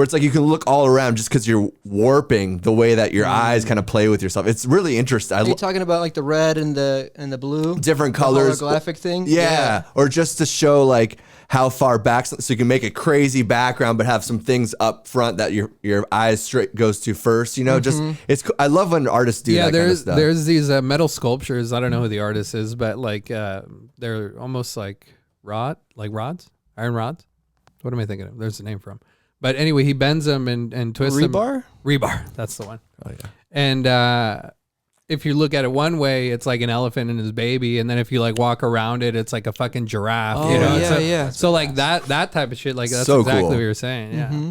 where it's like you can look all around just because you're warping the way that your eyes kind of play with yourself. It's really interesting. Are you talking about like the red and the blue? Different The colors. holographic thing? Yeah. Or just to show like how far back, so you can make a crazy background, but have some things up front that your eyes straight goes to first. You know, just I love when artists do that kind of stuff. There's these metal sculptures. I don't know who the artist is, but like they're almost like rods, iron rods. What am I thinking of? There's a name for them. But anyway, he bends them and twists them. Rebar. That's the one. Oh yeah. And if you look at it one way, it's like an elephant and his baby, and then if you like walk around it, it's like a fucking giraffe. Oh, you know? yeah. So like that type of shit, like that's So exactly cool. what you're saying. Yeah.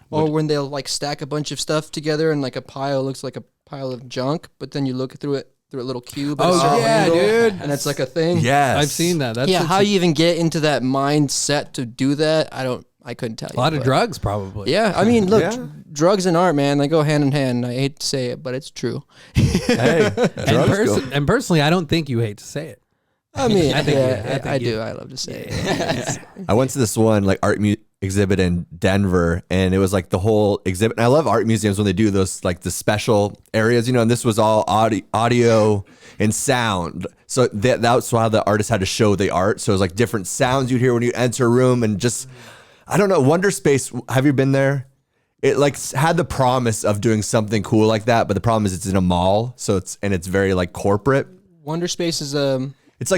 Or when they'll like stack a bunch of stuff together and like a pile looks like a pile of junk, but then you look through a little cube. at a certain angle, dude. and it's like a thing. Yes. I've seen that. That's How you even get into that mindset to do that? I couldn't tell you. a lot of but- drugs, probably. Yeah, I mean, look, Yeah. drugs and art, man, they go hand in hand. I hate to say it, but it's true. Hey, drugs go. And personally, I don't think you hate to say it. I mean, I think I you- do. I love to say it. I went to this one like exhibit in Denver, and it was like the whole exhibit. And I love art museums when they do those like the special areas, you know. And this was all audio and sound, so that's how the artist had to show the art. So it was like different sounds you'd hear when you enter a room, and just I don't know. Wonder Space. Have you been there? It like had the promise of doing something cool like that, but the problem is it's in a mall, so it's very like corporate. Wonder Space is It's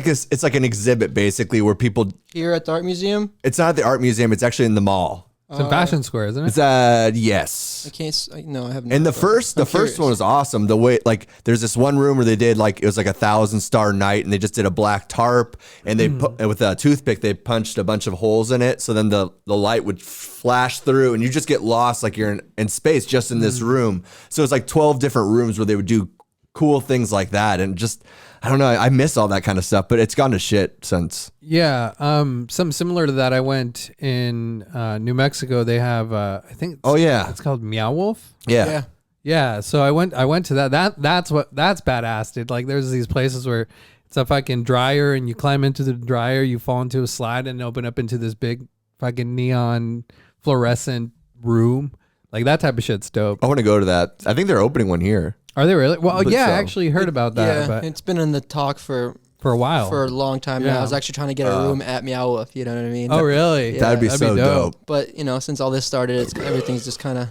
like an exhibit basically where people. here at the art museum. It's not at the art museum. It's actually in the mall. It's in Fashion Square, isn't it? It's yes. I can't. No, I haven't. And the first one was awesome. The way like there's this one room where they did like it was like 1,000-star night, and they just did a black tarp, and they put with a toothpick they punched a bunch of holes in it, so then the light would flash through, and you just get lost like you're in space just in this room. So it's like 12 different rooms where they would do cool things like that, and just I don't know. I miss all that kind of stuff, but it's gone to shit since. Yeah. Something similar to that. I went in New Mexico. They have I think. It's called Meow Wolf. Yeah. Yeah. So I went to that. That's badass, dude. Like there's these places where it's a fucking dryer, and you climb into the dryer, you fall into a slide, and open up into this big fucking neon fluorescent room. Like that type of shit's dope. I want to go to that. I think they're opening one here. Are they really? Well, But yeah, so. I actually heard about that, Yeah, but it's been in the talk for a while. a long time now. Yeah. I was actually trying to get a room at Meow Wolf. You know what I mean? Oh, really? Yeah. That'd be so dope. But since all this started, everything's just kind of.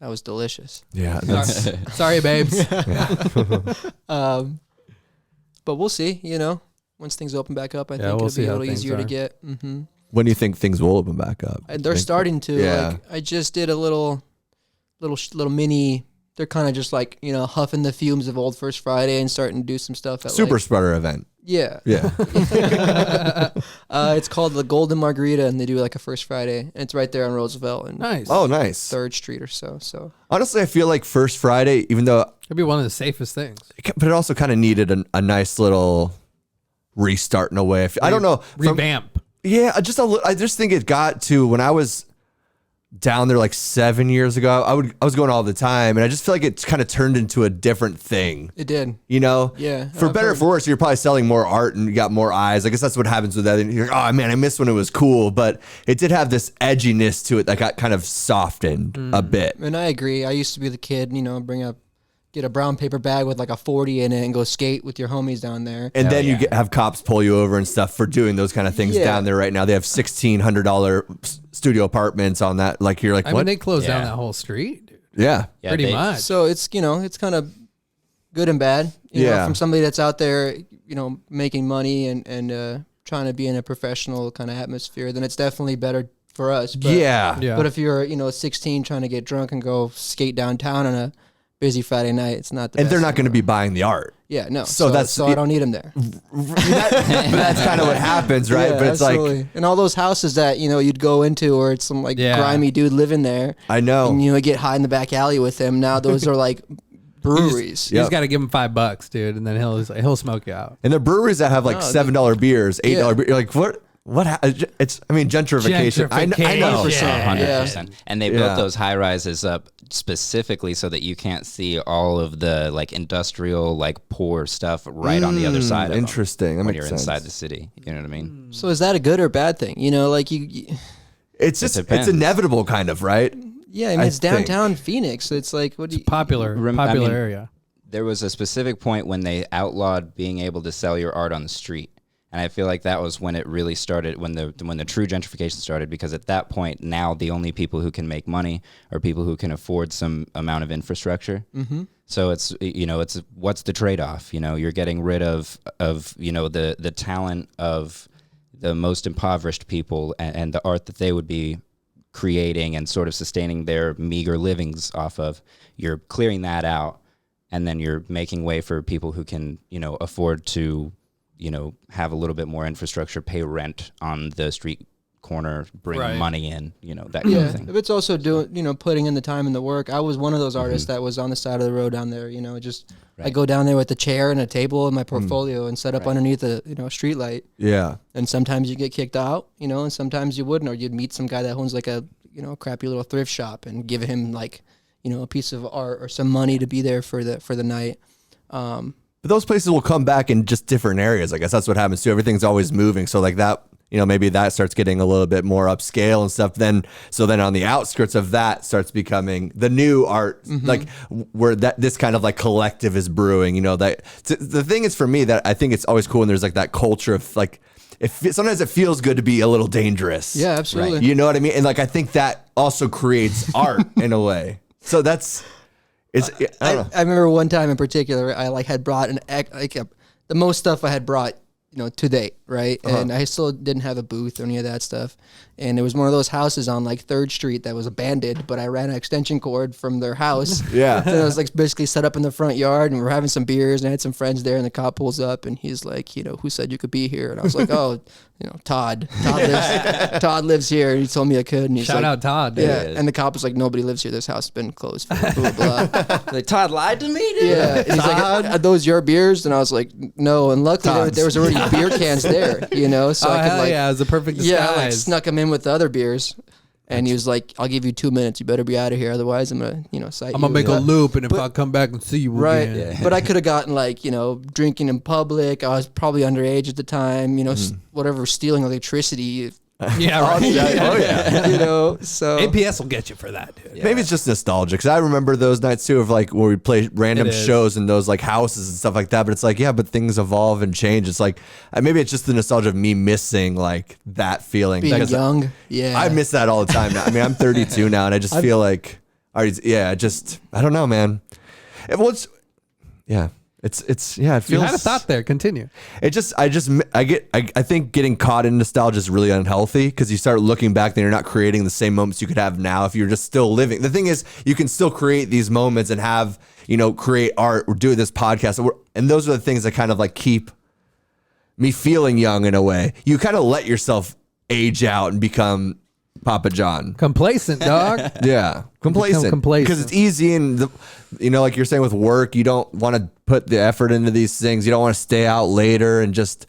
That was delicious. Yeah. That's, Sorry, babes. But we'll see. Once things open back up, I think we'll it'll see be a how little things easier to are. get. when do you think things will open back up? They're starting to. Yeah. Like, I just did a little mini. They're kind of just like huffing the fumes of old First Friday and starting to do some stuff. At Super like, spreader event. yeah. Yeah. It's called the Golden Margarita, and they do like a First Friday, and it's right there on Roosevelt and Nice. Oh, nice. 3rd Street or so. So Honestly, I feel like First Friday, even though, It'd be one of the safest things. but it also kind of needed a nice little restart in a way. I don't know. Revamp. Yeah, I just think it got to when I was down there like 7 years ago. I was going all the time, and I just feel like it kind of turned into a different thing. it did. Yeah. For I've better or heard. for worse, you're probably selling more art and you got more eyes. I guess that's what happens with that. And you're like, oh man, I miss when it was cool, but it did have this edginess to it that got kind of softened a bit. And I agree. I used to be the kid, get a brown paper bag with like a 40 in it and go skate with your homies down there. And then you have cops pull you over and stuff for doing those kind of things Yeah. down there right now. They have $1,600 studio apartments on that. Like you're like, I what? mean, they closed down Yeah. that whole street, dude. Yeah. Yeah, Pretty they- much. So it's it's kind of good and bad. Yeah. From somebody that's out there, making money and trying to be in a professional kind of atmosphere, then it's definitely better for us. But, Yeah. Yeah. But if you're 16 trying to get drunk and go skate downtown on a busy Friday night, it's not the And best they're not in going to the be world. buying the art. Yeah, no. So that's- I don't need them there. But that's kind of what happens, right? Yeah, but it's absolutely. like, and all those houses that you'd go into, or it's some like Yeah. grimy dude living there, I know. and get high in the back alley with him. Now those are like breweries. You Yep. just got to give him $5, dude, and then he'll smoke you out. And the breweries that have like $7 beers, $8 Yeah. beers, you're like, what? It's, gentrification. I know. Gentrification. 100%. And they Yeah. built those high rises up specifically so that you can't see all of the like industrial, like poor stuff right on the other side of them Interesting. That when makes you're sense. inside the city. You know what I mean? So is that a good or bad thing? Like It's just, it's depends. inevitable kind of, right? Yeah, I mean, it's downtown Phoenix. It's like, what do you... Popular area. There was a specific point when they outlawed being able to sell your art on the street. And I feel like that was when it really started, when the true gentrification started, because at that point, now the only people who can make money are people who can afford some amount of infrastructure. Mm-hmm. So it's what's the trade-off? You're getting rid of the talent of the most impoverished people and the art that they would be creating and sort of sustaining their meager livings off of. You're clearing that out, and then you're making way for people who can, afford to, have a little bit more infrastructure, pay rent on the street corner, bring money in, that kind of thing. If it's also doing, putting in the time and the work. I was one of those artists that was on the side of the road down there, I go down there with a chair and a table and my portfolio and set up underneath a street light. Yeah. And sometimes you get kicked out, and sometimes you wouldn't, or you'd meet some guy that owns like a, crappy little thrift shop and give him like, a piece of art or some money to be there for the night. But those places will come back in just different areas. I guess that's what happens too. Everything's always moving. So like that, maybe that starts getting a little bit more upscale and stuff. Then on the outskirts of that starts becoming the new art, like where this kind of like collective is brewing. That the thing is for me that I think it's always cool when there's like that culture of like, sometimes it feels good to be a little dangerous. Yeah, absolutely. You know what I mean? And like I think that also creates art in a way. So that's. I remember one time in particular, I like had brought the most stuff I had brought, to date, right? And I still didn't have a booth or any of that stuff. And it was one of those houses on like 3rd Street that was abandoned, but I ran an extension cord from their house. Yeah. And I was like basically set up in the front yard, and we're having some beers, and I had some friends there, and the cop pulls up and he's like, who said you could be here? And I was like, oh, Todd lives here. And he told me I could. And he's Shout like, out Todd. Yeah. And the cop was like, nobody lives here. This house has been closed for blah, blah, blah. Like, Todd lied to me, dude? Yeah. And he's like, are those your beers? And I was like, no. And luckily there was already beer cans there, so I could it was a perfect disguise. Yeah, I like snuck him in with the other beers. And he was like, I'll give you 2 minutes. You better be out of here. Otherwise, I'm going to, cite you. I'm going to make a loop, and if I come back and see you again. Yeah. But I could have gotten like, drinking in public. I was probably underage at the time, whatever, stealing electricity. Yeah, right. Oh, yeah. So APS will get you for that, dude. Yeah. Maybe it's just nostalgic, because I remember those nights too of like where we play random shows in those like houses and stuff like that. But it's like, yeah, but things evolve and change. It's like maybe it's just the nostalgia of me missing like that feeling. Being young, I miss that all the time now. I mean, I'm 32 now, and I just feel like, I don't know, man. It feels. You had a thought there. Continue. I think getting caught in nostalgia is really unhealthy, because you start looking back and you're not creating the same moments you could have now if you're just still living. The thing is, you can still create these moments and have, create art or do this podcast. And those are the things that kind of like keep me feeling young in a way. You kind of let yourself age out and become Papa John. Complacent, dog. Yeah. Complacent. Because it's easy, and like you're saying with work, you don't want to put the effort into these things. You don't want to stay out later and just,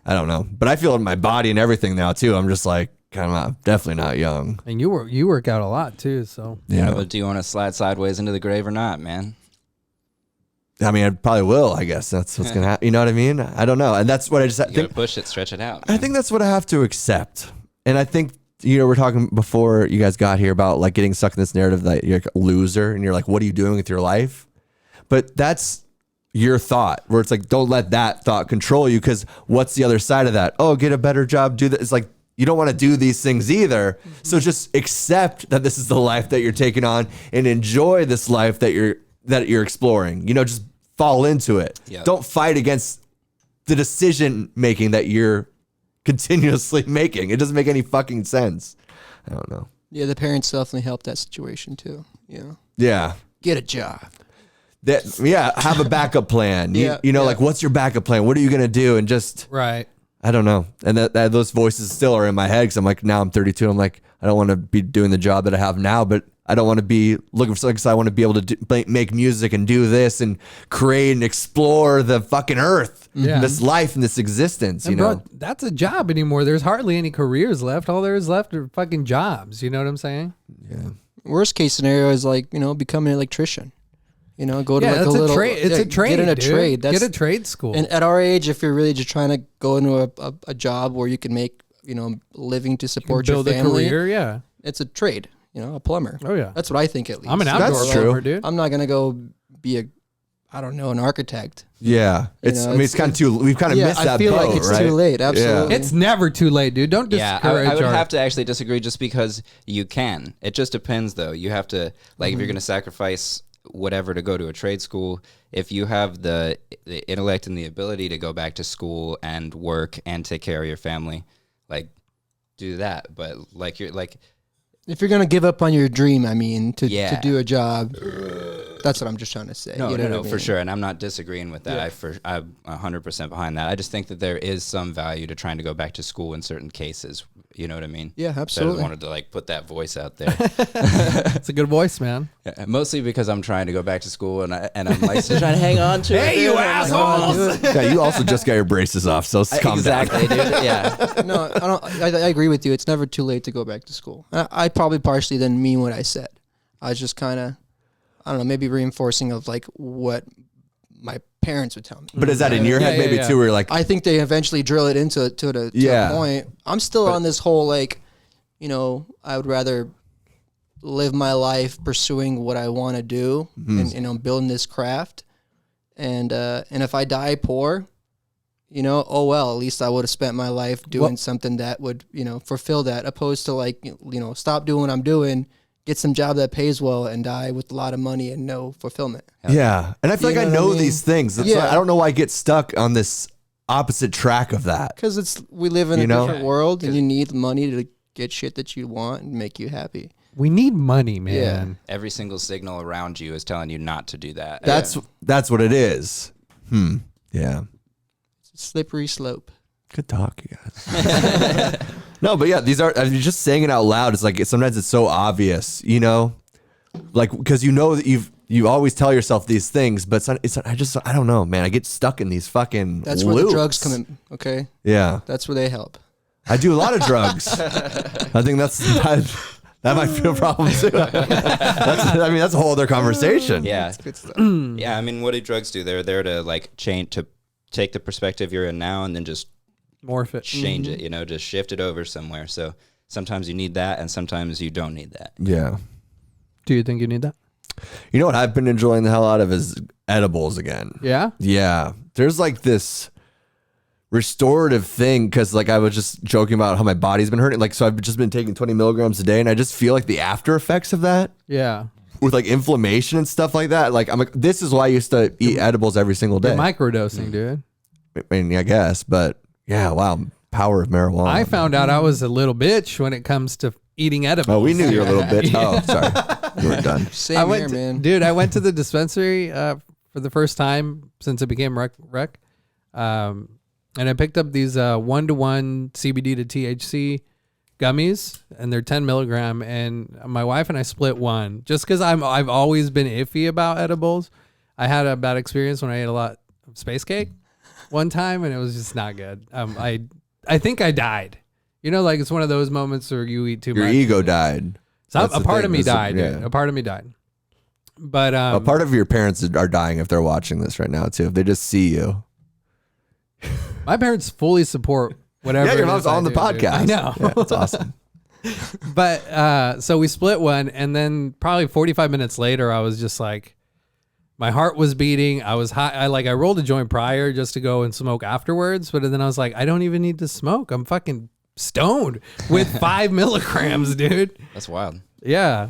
I don't know. But I feel it in my body and everything now too. I'm just like, definitely not young. And you work out a lot too, so. Yeah. But do you want to slide sideways into the grave or not, man? I mean, I probably will, I guess. That's what's going to happen. You know what I mean? I don't know. And that's what I just You think. gotta push it, stretch it out, man. I think that's what I have to accept. And I think, we're talking before you guys got here about like getting stuck in this narrative that you're a loser and you're like, what are you doing with your life? But that's your thought, where it's like, don't let that thought control you, because what's the other side of that? Oh, get a better job, do that. It's like, you don't want to do these things either. So just accept that this is the life that you're taking on and enjoy this life that you're exploring. Just fall into it. Yep. Don't fight against the decision making that you're continuously making. It doesn't make any fucking sense. I don't know. Yeah, the parents definitely helped that situation too. Yeah. Get a job. Have a backup plan. Like, what's your backup plan? What are you going to do? And just, right. I don't know. And that those voices still are in my head, because I'm like, now I'm 32. I'm like, I don't want to be doing the job that I have now, but I don't want to be looking for something, because I want to be able to make music and do this and create and explore the fucking earth, this life and this existence, Bro, that's a job anymore. There's hardly any careers left. All there is left are fucking jobs. You know what I'm saying? Yeah. Worst case scenario is like, become an electrician. Go to like a little trade. It's a trade. Get in a dude. trade. Get a trade school. And at our age, if you're really just trying to go into a job where you can make, a living to support your family, build a career, it's a trade. a plumber. Oh yeah. That's what I think, at least. I'm an outdoor That's true. plumber, dude. I'm not gonna go be an architect. Yeah, it's kind of too. We've kind of missed that I feel boat, like it's right? too late. Absolutely. It's never too late, dude. Don't Yeah, discourage I would our- have to actually disagree just because you can. It just depends, though. You have to, like, if you're going to sacrifice whatever to go to a trade school, if you have the intellect and the ability to go back to school and work and take care of your family, like, do that. But, like, if you're gonna give up on your dream, to Yeah. do a job, that's what I'm just trying to say. No, you know what I for mean? sure, and I'm not disagreeing with that. I'm 100% behind that. I just think that there is some value to trying to go back to school in certain cases. You know what I mean? Yeah, So I absolutely. just wanted to like put that voice out there. It's a good voice, man. Yeah, mostly because I'm trying to go back to school and I'm like still trying to hang on to it. Hey, you assholes! Yeah, you also just got your braces off, so calm down. Exactly, dude. Yeah. No, I don't. I agree with you. It's never too late to go back to school. I probably partially didn't mean what I said. I was just kind of, I don't know, maybe reinforcing of like what my parents would tell me. But is that in your head maybe too? Where you're like, I think they eventually drill it into a point. I'm still on this whole like, I would rather live my life pursuing what I want to do and building this craft. And if I die poor, oh well, at least I would have spent my life doing something that would, fulfill that, opposed to like, stop doing what I'm doing, get some job that pays well and die with a lot of money and no fulfillment. yeah. And I feel like I know these things. That's why I don't know why I get stuck on this opposite track of that. Because we live in a different world and you need money to get shit that you want and make you happy. We need money, man. Every single signal around you is telling you not to do that. That's what it is. Yeah. It's a slippery slope. Good talk, you guys. No, but yeah, you're just saying it out loud. It's like sometimes it's so obvious, like because that you always tell yourself these things, but I don't know, man. I get stuck in these fucking. That's where the drugs come in. Okay. Yeah, that's where they help. I do a lot of drugs. I think that might be a problem too. That's a whole other conversation. Yeah, that's good stuff. Yeah, I mean, what do drugs do? They're there to like take the perspective you're in now and then just morph it, change it, just shift it over somewhere. So sometimes you need that and sometimes you don't need that. Yeah. Do you think you need that? You know what I've been enjoying the hell out of is edibles again. Yeah? Yeah. There's like this restorative thing because like I was just joking about how my body's been hurting. Like, so I've just been taking 20 milligrams a day and I just feel like the after effects of that. Yeah. With like inflammation and stuff like that. Like, I'm like, this is why I used to eat edibles every single day. You're microdosing, dude. I mean, I guess, but yeah, wow. Power of marijuana. I found out I was a little bitch when it comes to eating edibles. Oh, we knew you were a little bitch. Oh, sorry. You were done. Same here, man. Dude, I went to the dispensary for the first time since it became rec. And I picked up these 1-to-1 CBD to THC gummies, and they're 10 milligram. And my wife and I split one just because I've always been iffy about edibles. I had a bad experience when I ate a lot of space cake one time, and it was just not good. I think I died. Like it's one of those moments where you eat too much. Your ego died. So a part of me died, dude. A part of me died. But a part of your parents are dying if they're watching this right now too. If they just see you. My parents fully support whatever. Yeah, your mom's on the podcast. Dude. I know. Yeah, that's awesome. But so we split one, and then probably 45 minutes later, I was just like, my heart was beating. I was high. I rolled a joint prior just to go and smoke afterwards. But then I was like, I don't even need to smoke. I'm fucking stoned with 5 milligrams, dude. That's wild. Yeah.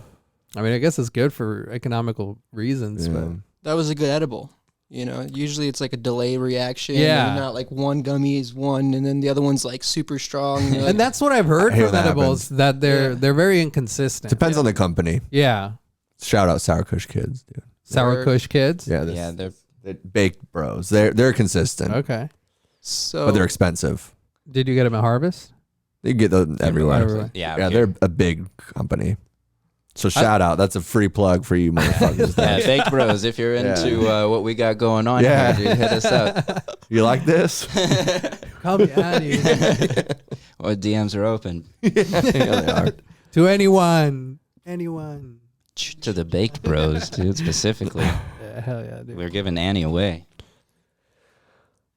I mean, I guess it's good for economical reasons. Yeah. But That was a good edible. Usually it's like a delay reaction. Yeah. Not like one gummy is one and then the other one's like super strong. And, and that's what I've heard I hear from that edibles, that they're very inconsistent. Depends on the company. Yeah. Shout out Sour Kush Kids, dude. Sour Kush Kids? Yeah, they're baked bros. They're consistent. Okay. But they're expensive. Did you get them at Harvest? You can get them everywhere. Yeah, they're a big company. So shout out. That's a free plug for you motherfuckers. Yeah, Baked Bros, if you're into what we got going on here, dude, hit us up. You like this? Call me out here. Or DMs are open. Yeah, they are. To anyone. To the Baked Bros, dude, specifically. Yeah, hell yeah, dude. We're giving Annie away.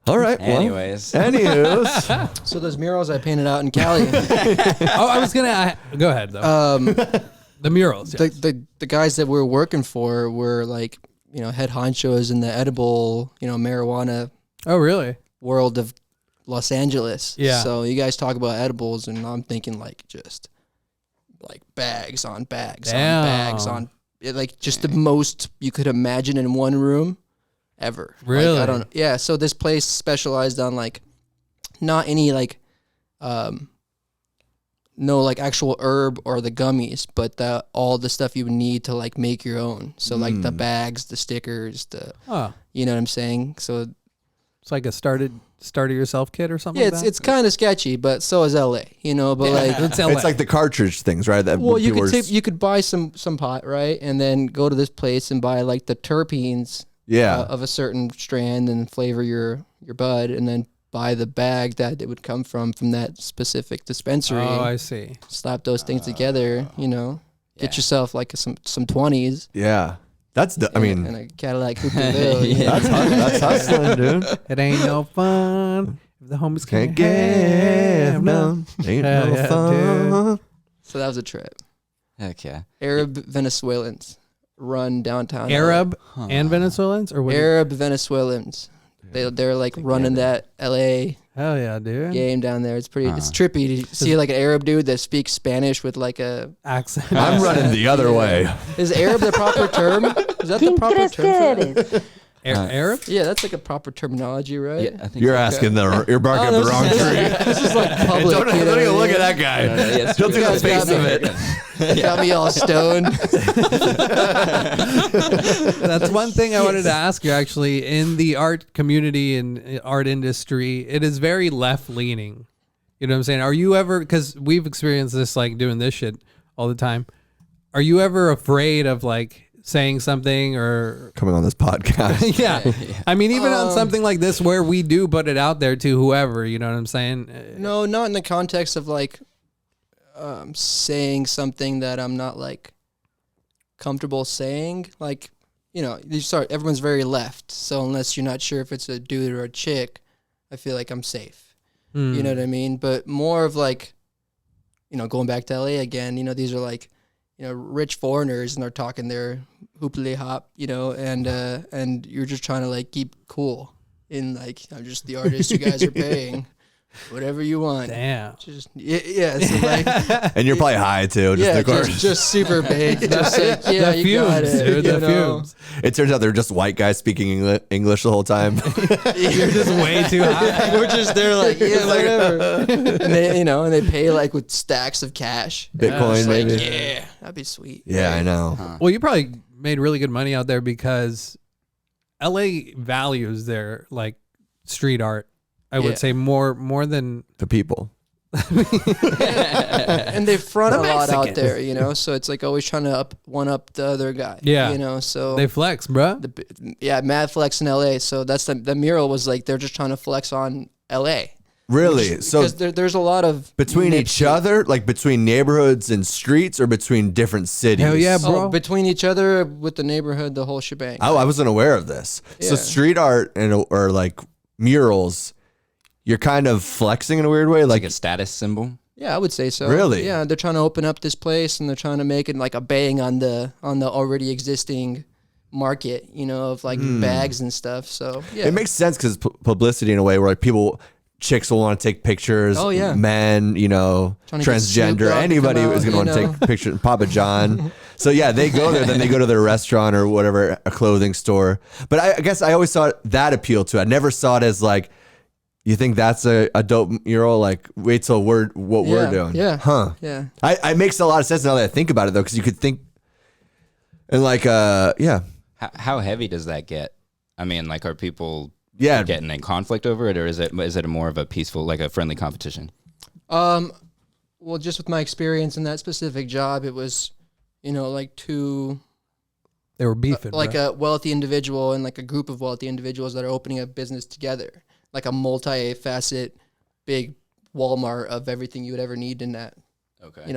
All right. Anyways. Anywho's. So those murals I painted out in Cali. I was going to go ahead, though. The murals. Yes. The guys that we're working for were like, head honchos in the edible, marijuana Oh, really? world of Los Angeles. Yeah. So you guys talk about edibles, and I'm thinking like just like bags on bags Damn. on bags on, like just the most you could imagine in one room ever. Really? Like, I don't. Yeah. So this place specialized on like not any like no like actual herb or the gummies, but all the stuff you would need to like make your own. So like the bags, the stickers, you know what I'm saying? So it's like a start it yourself kit or something. yeah, like that? it's kind of sketchy, but so is LA, but like it's LA. It's like the cartridge things, right? That well, you people could are- you could buy some pot, right, and then go to this place and buy like the terpenes of a certain strand and flavor your bud, and then buy the bag that it would come from that specific dispensary. Oh, I see. Slap those things together, get yourself like some 20s. Yeah. That's the, I mean, and a Cadillac Coupe. that's hustling, dude. It ain't no fun if the homies Can't can't give none. Ain't Hell no yeah, fun. So that was a trip. Heck yeah. Arab Venezuelans run downtown. Arab and Venezuelans, or what? Arab Venezuelans. They're like running that LA Hell yeah, dude. game down there. It's pretty. It's trippy to see like an Arab dude that speaks Spanish with like a. Accent. I'm running the other way. Is Arab the proper term? Is that the ¿Quién proper crees term? que For that? eres? Arab? Yeah, that's like a proper terminology, right? Yeah, I think You're so. asking you're barking Oh, up the wrong tree. This is like public. Don't you know even what look I at that guy. Yes, He'll do you the guys face got of me. it. mean? Got me all stoned. That's one thing I wanted to ask you actually. In the art community and art industry, it is very left leaning. You know what I'm saying? Are you ever, because we've experienced this like doing this shit all the time. Are you ever afraid of like saying something or Coming on this podcast. yeah. I mean, even on something like this where we do put it out there to whoever, you know what I'm saying? No, not in the context of like saying something that I'm not like comfortable saying. Like, everyone's very left. So unless you're not sure if it's a dude or a chick, I feel like I'm safe. You know what I mean? But more of like, going back to LA again, these are like, rich foreigners and they're talking their hooply hop, and you're just trying to like keep cool in like, I'm just the artist you guys are paying. Whatever you want. Damn. Just yeah. So like, And you're probably high too. just super big. Just like, yeah, The you got fumes, it. dude. you The know? fumes. It turns out they're just white guys speaking English the whole time. You're just way too high. We're just there like, yeah, whatever. And they, and they pay like with stacks of cash. Bitcoin, Just like, maybe. yeah, that'd be sweet. Yeah, I know. Well, you probably made really good money out there because LA values their like street art. I would Yeah. say more than The people. And they front The a lot out Mexicans. there, so it's like always trying to one up the other guy. Yeah. So they flex, bruh. mad flex in LA. So that's the mural was like they're just trying to flex on LA. Really? So Because there's a lot of between each other, like between neighborhoods and streets, or between different cities? Hell yeah, bro. between each other with the neighborhood, the whole shebang. Oh, I wasn't aware of this. So Yeah. street art or like murals, you're kind of flexing in a weird way. Like Like a status symbol. Yeah, I would say so. Really? Yeah, they're trying to open up this place and they're trying to make it like a bang on the already existing market, of like bags and stuff. So yeah, it makes sense because publicity in a way where like chicks will want to take pictures. Oh, yeah. Men, Trying to get Snoop transgender, Dogg to anybody come is out, going to want to take pictures. Papa John. So yeah, they go there, then they go to their restaurant or whatever, a clothing store. But I guess I always saw that appeal to it. I never saw it as like, you think that's a dope mural? Like, wait till we're doing. Yeah. Huh. Yeah. It makes a lot of sense now that I think about it though, because you could think, and like, yeah. How heavy does that get? I mean, like, are people Yeah. getting in conflict over it, or is it a more of a peaceful, like a friendly competition? Well, just with my experience in that specific job, it was, like two, They were beefing, like bruh. a wealthy individual and like a group of wealthy individuals that are opening a business together, like a multi-facet, big Walmart of everything you would ever need in that,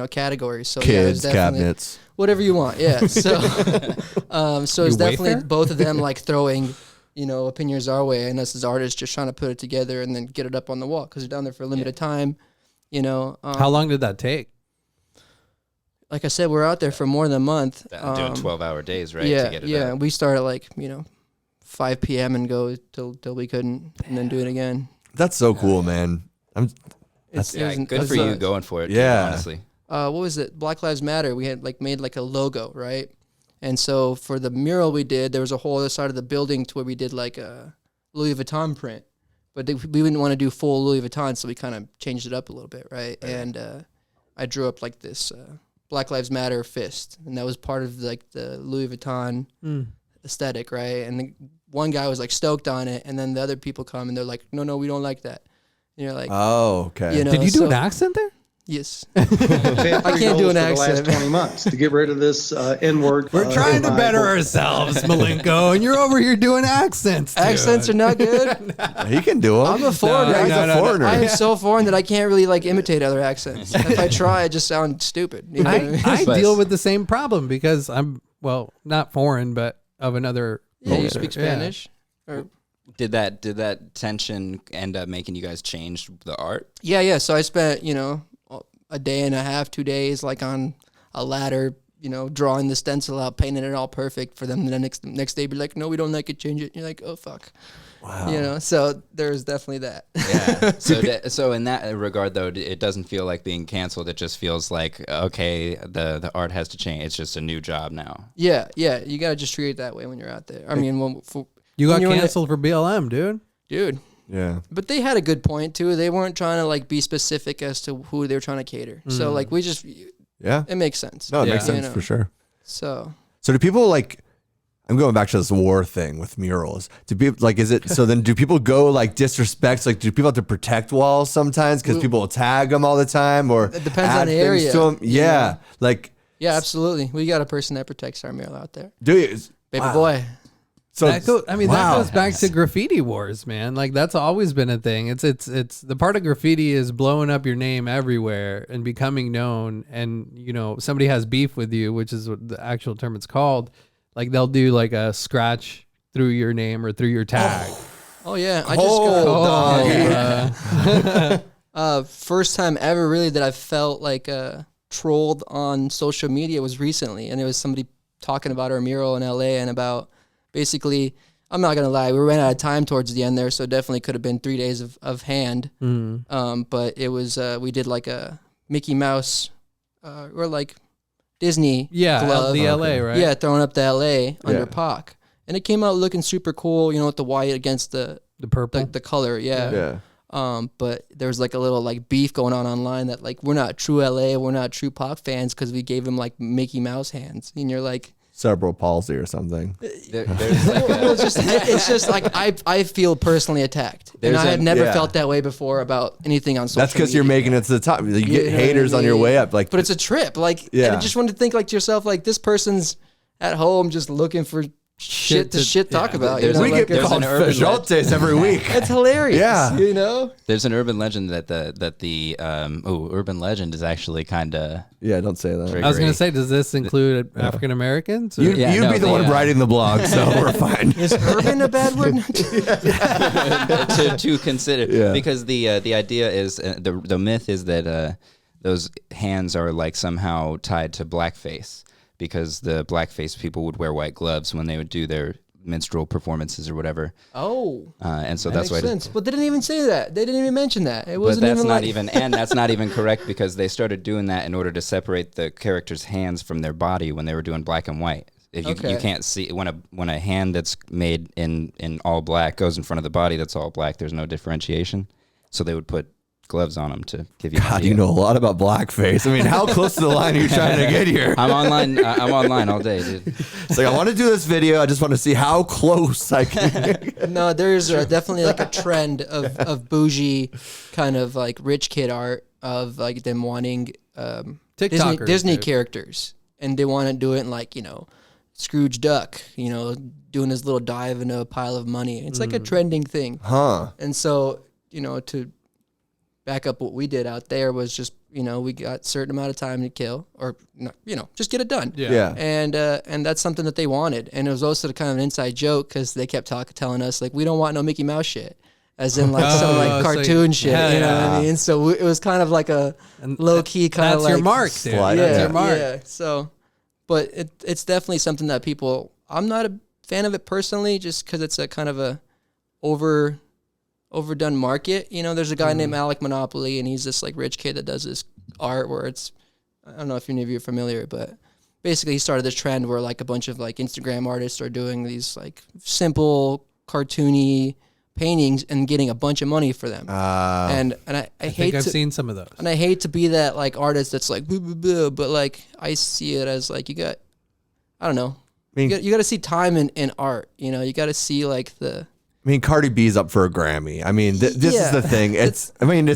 category. So yeah, it was Kids, definitely- cabinets. whatever you want. Yeah. So, so it's You definitely Wayfair? both of them like throwing, opinions our way, and us as artists just trying to put it together and then get it up on the wall because they're down there for a limited time. How long did that take? like I said, we're out there for more than a month. Doing 12-hour days, right? Yeah, to get it yeah. out. We start at like 5 p.m. and go till we couldn't, and then do it again. That's so cool, man. Good for you going for it. Yeah. Dude, honestly. What was it? Black Lives Matter. We had made a logo, right? And so for the mural we did, there was a whole other side of the building to where we did like a Louis Vuitton print, but we didn't want to do full Louis Vuitton, so we kind of changed it up a little bit, right? And I drew up like this Black Lives Matter fist, and that was part of like the Louis Vuitton aesthetic, right? And one guy was like stoked on it, and then the other people come and they're like, no, we don't like that. And you're like, oh, okay. Did you do an accent there? Yes. I can't do an accent. For the last 20 months to get rid of this N-word. We're trying to better ourselves, Milenko, and you're over here doing accents. Dude. Accents are not good. He can do them. I'm a foreigner. He's a foreigner. I am so foreign that I can't really imitate other accents. If I try, I just sound stupid. You know what I mean? I deal with the same problem because I'm not foreign, but of another. Yeah, you culture. speak Spanish. Or, Did that tension end up making you guys change the art? yeah. So I spent a day and a half, 2 days, on a ladder, drawing the stencil out, painting it all perfect for them. And the next day, be like, no, we don't like it, change it. And you're like, oh fuck. Wow. So there's definitely that. Yeah. So in that regard, though, it doesn't feel like being canceled. It just feels like, okay, the art has to change. It's just a new job now. Yeah. You gotta just treat it that way when you're out there. I mean, You got when you're canceled for BLM, dude. Yeah. But they had a good point too. They weren't trying to be specific as to who they were trying to cater. So we just, Yeah. it makes sense. No, it makes Yeah. sense for sure. So So do people I'm going back to this war thing with murals. Do people is it, so then do people go disrespect? Do people have to protect walls sometimes because people will tag them all the time or It depends on add the things area, to 'em? you Yeah. yeah, absolutely. We got a person that protects our mural out there. Do you? Baby Wow. boy. So That wow. goes back to graffiti wars, man. That's always been a thing. It's the part of graffiti is blowing up your name everywhere and becoming known. And somebody has beef with you, which is what the actual term it's called. They'll do a scratch through your name or through your tag. Oh yeah, I just got first time ever really that I felt trolled on social media was recently, and it was somebody talking about our mural in LA and about basically, I'm not gonna lie, we ran out of time towards the end there, so it definitely could have been 3 days of hand. But it was we did a Mickey Mouse or Disney glove. the LA, right? Yeah, throwing up the LA under Pac. And it came out looking super cool, with the white against the purple. the color, Yeah. but there was a little beef going on online that we're not true LA, we're not true Pac fans because we gave him Mickey Mouse hands, and you're like Cerebral palsy or something. it's just I feel personally attacked, and I had never felt that way before about anything on social. That's because you're making it to the top. You get haters on your way up. But it's a trip. And I just want to think to yourself, this person's at home just looking for shit to talk about. We get called Fajoltes every week. It's hilarious. Yeah. There's an urban legend that the urban legend is actually kind of. Yeah, don't say that. I was going to say, does this include African Americans? You'd be the one writing the blog, so we're fine. Is urban a bad word? to consider. Yeah. Because the idea is, the myth is that those hands are somehow tied to blackface, because the blackface people would wear white gloves when they would do their minstrel performances or whatever. Oh. And so that that's makes why. sense. But they didn't even say that. They didn't even mention that. It wasn't but that's even not even, and that's not even correct, because they started doing that in order to separate the character's hands from their body when they were doing black and white. If you can't see when a hand that's made in all black goes in front of the body that's all black, there's no differentiation. So they would put gloves on them to give you. God, you know a lot about blackface. I mean, how close to the line are you trying to get here? I'm online. I'm online all day, dude. It's I want to do this video. I just want to see how close I can. No, there's definitely a trend of bougie kind of rich kid art of them wanting Disney characters, and they want to do it in Scrooge Duck, doing his little dive into a pile of money. It's a trending thing. Huh. And so, to back up what we did out there was just, we got a certain amount of time to kill, or, just get it done. Yeah. And that's something that they wanted. And it was also kind of an inside joke because they kept telling us, we don't want no Mickey Mouse shit. as in like some like so cartoon shit. hell You know what yeah. I mean? So it was kind of like a low key kind of That's like your mark, dude. Slide. That's Yeah, your mark. yeah. So, but it's definitely something that people. I'm not a fan of it personally, just because it's a kind of a overdone market. You know, there's a guy named Alec Monopoly, and he's this like rich kid that does this art where it's. I don't know if any of you are familiar, but basically he started this trend where like a bunch of like Instagram artists are doing these like simple cartoony paintings and getting a bunch of money for them. And I I hate think I've to, seen some of those. and I hate to be that like artist that's like boo boo boo, but like I see it as like I don't know. I mean, You got to see time in art. You know, you got to see like the. I mean, Cardi B's up for a Grammy. I mean, this is Yeah. the thing. It's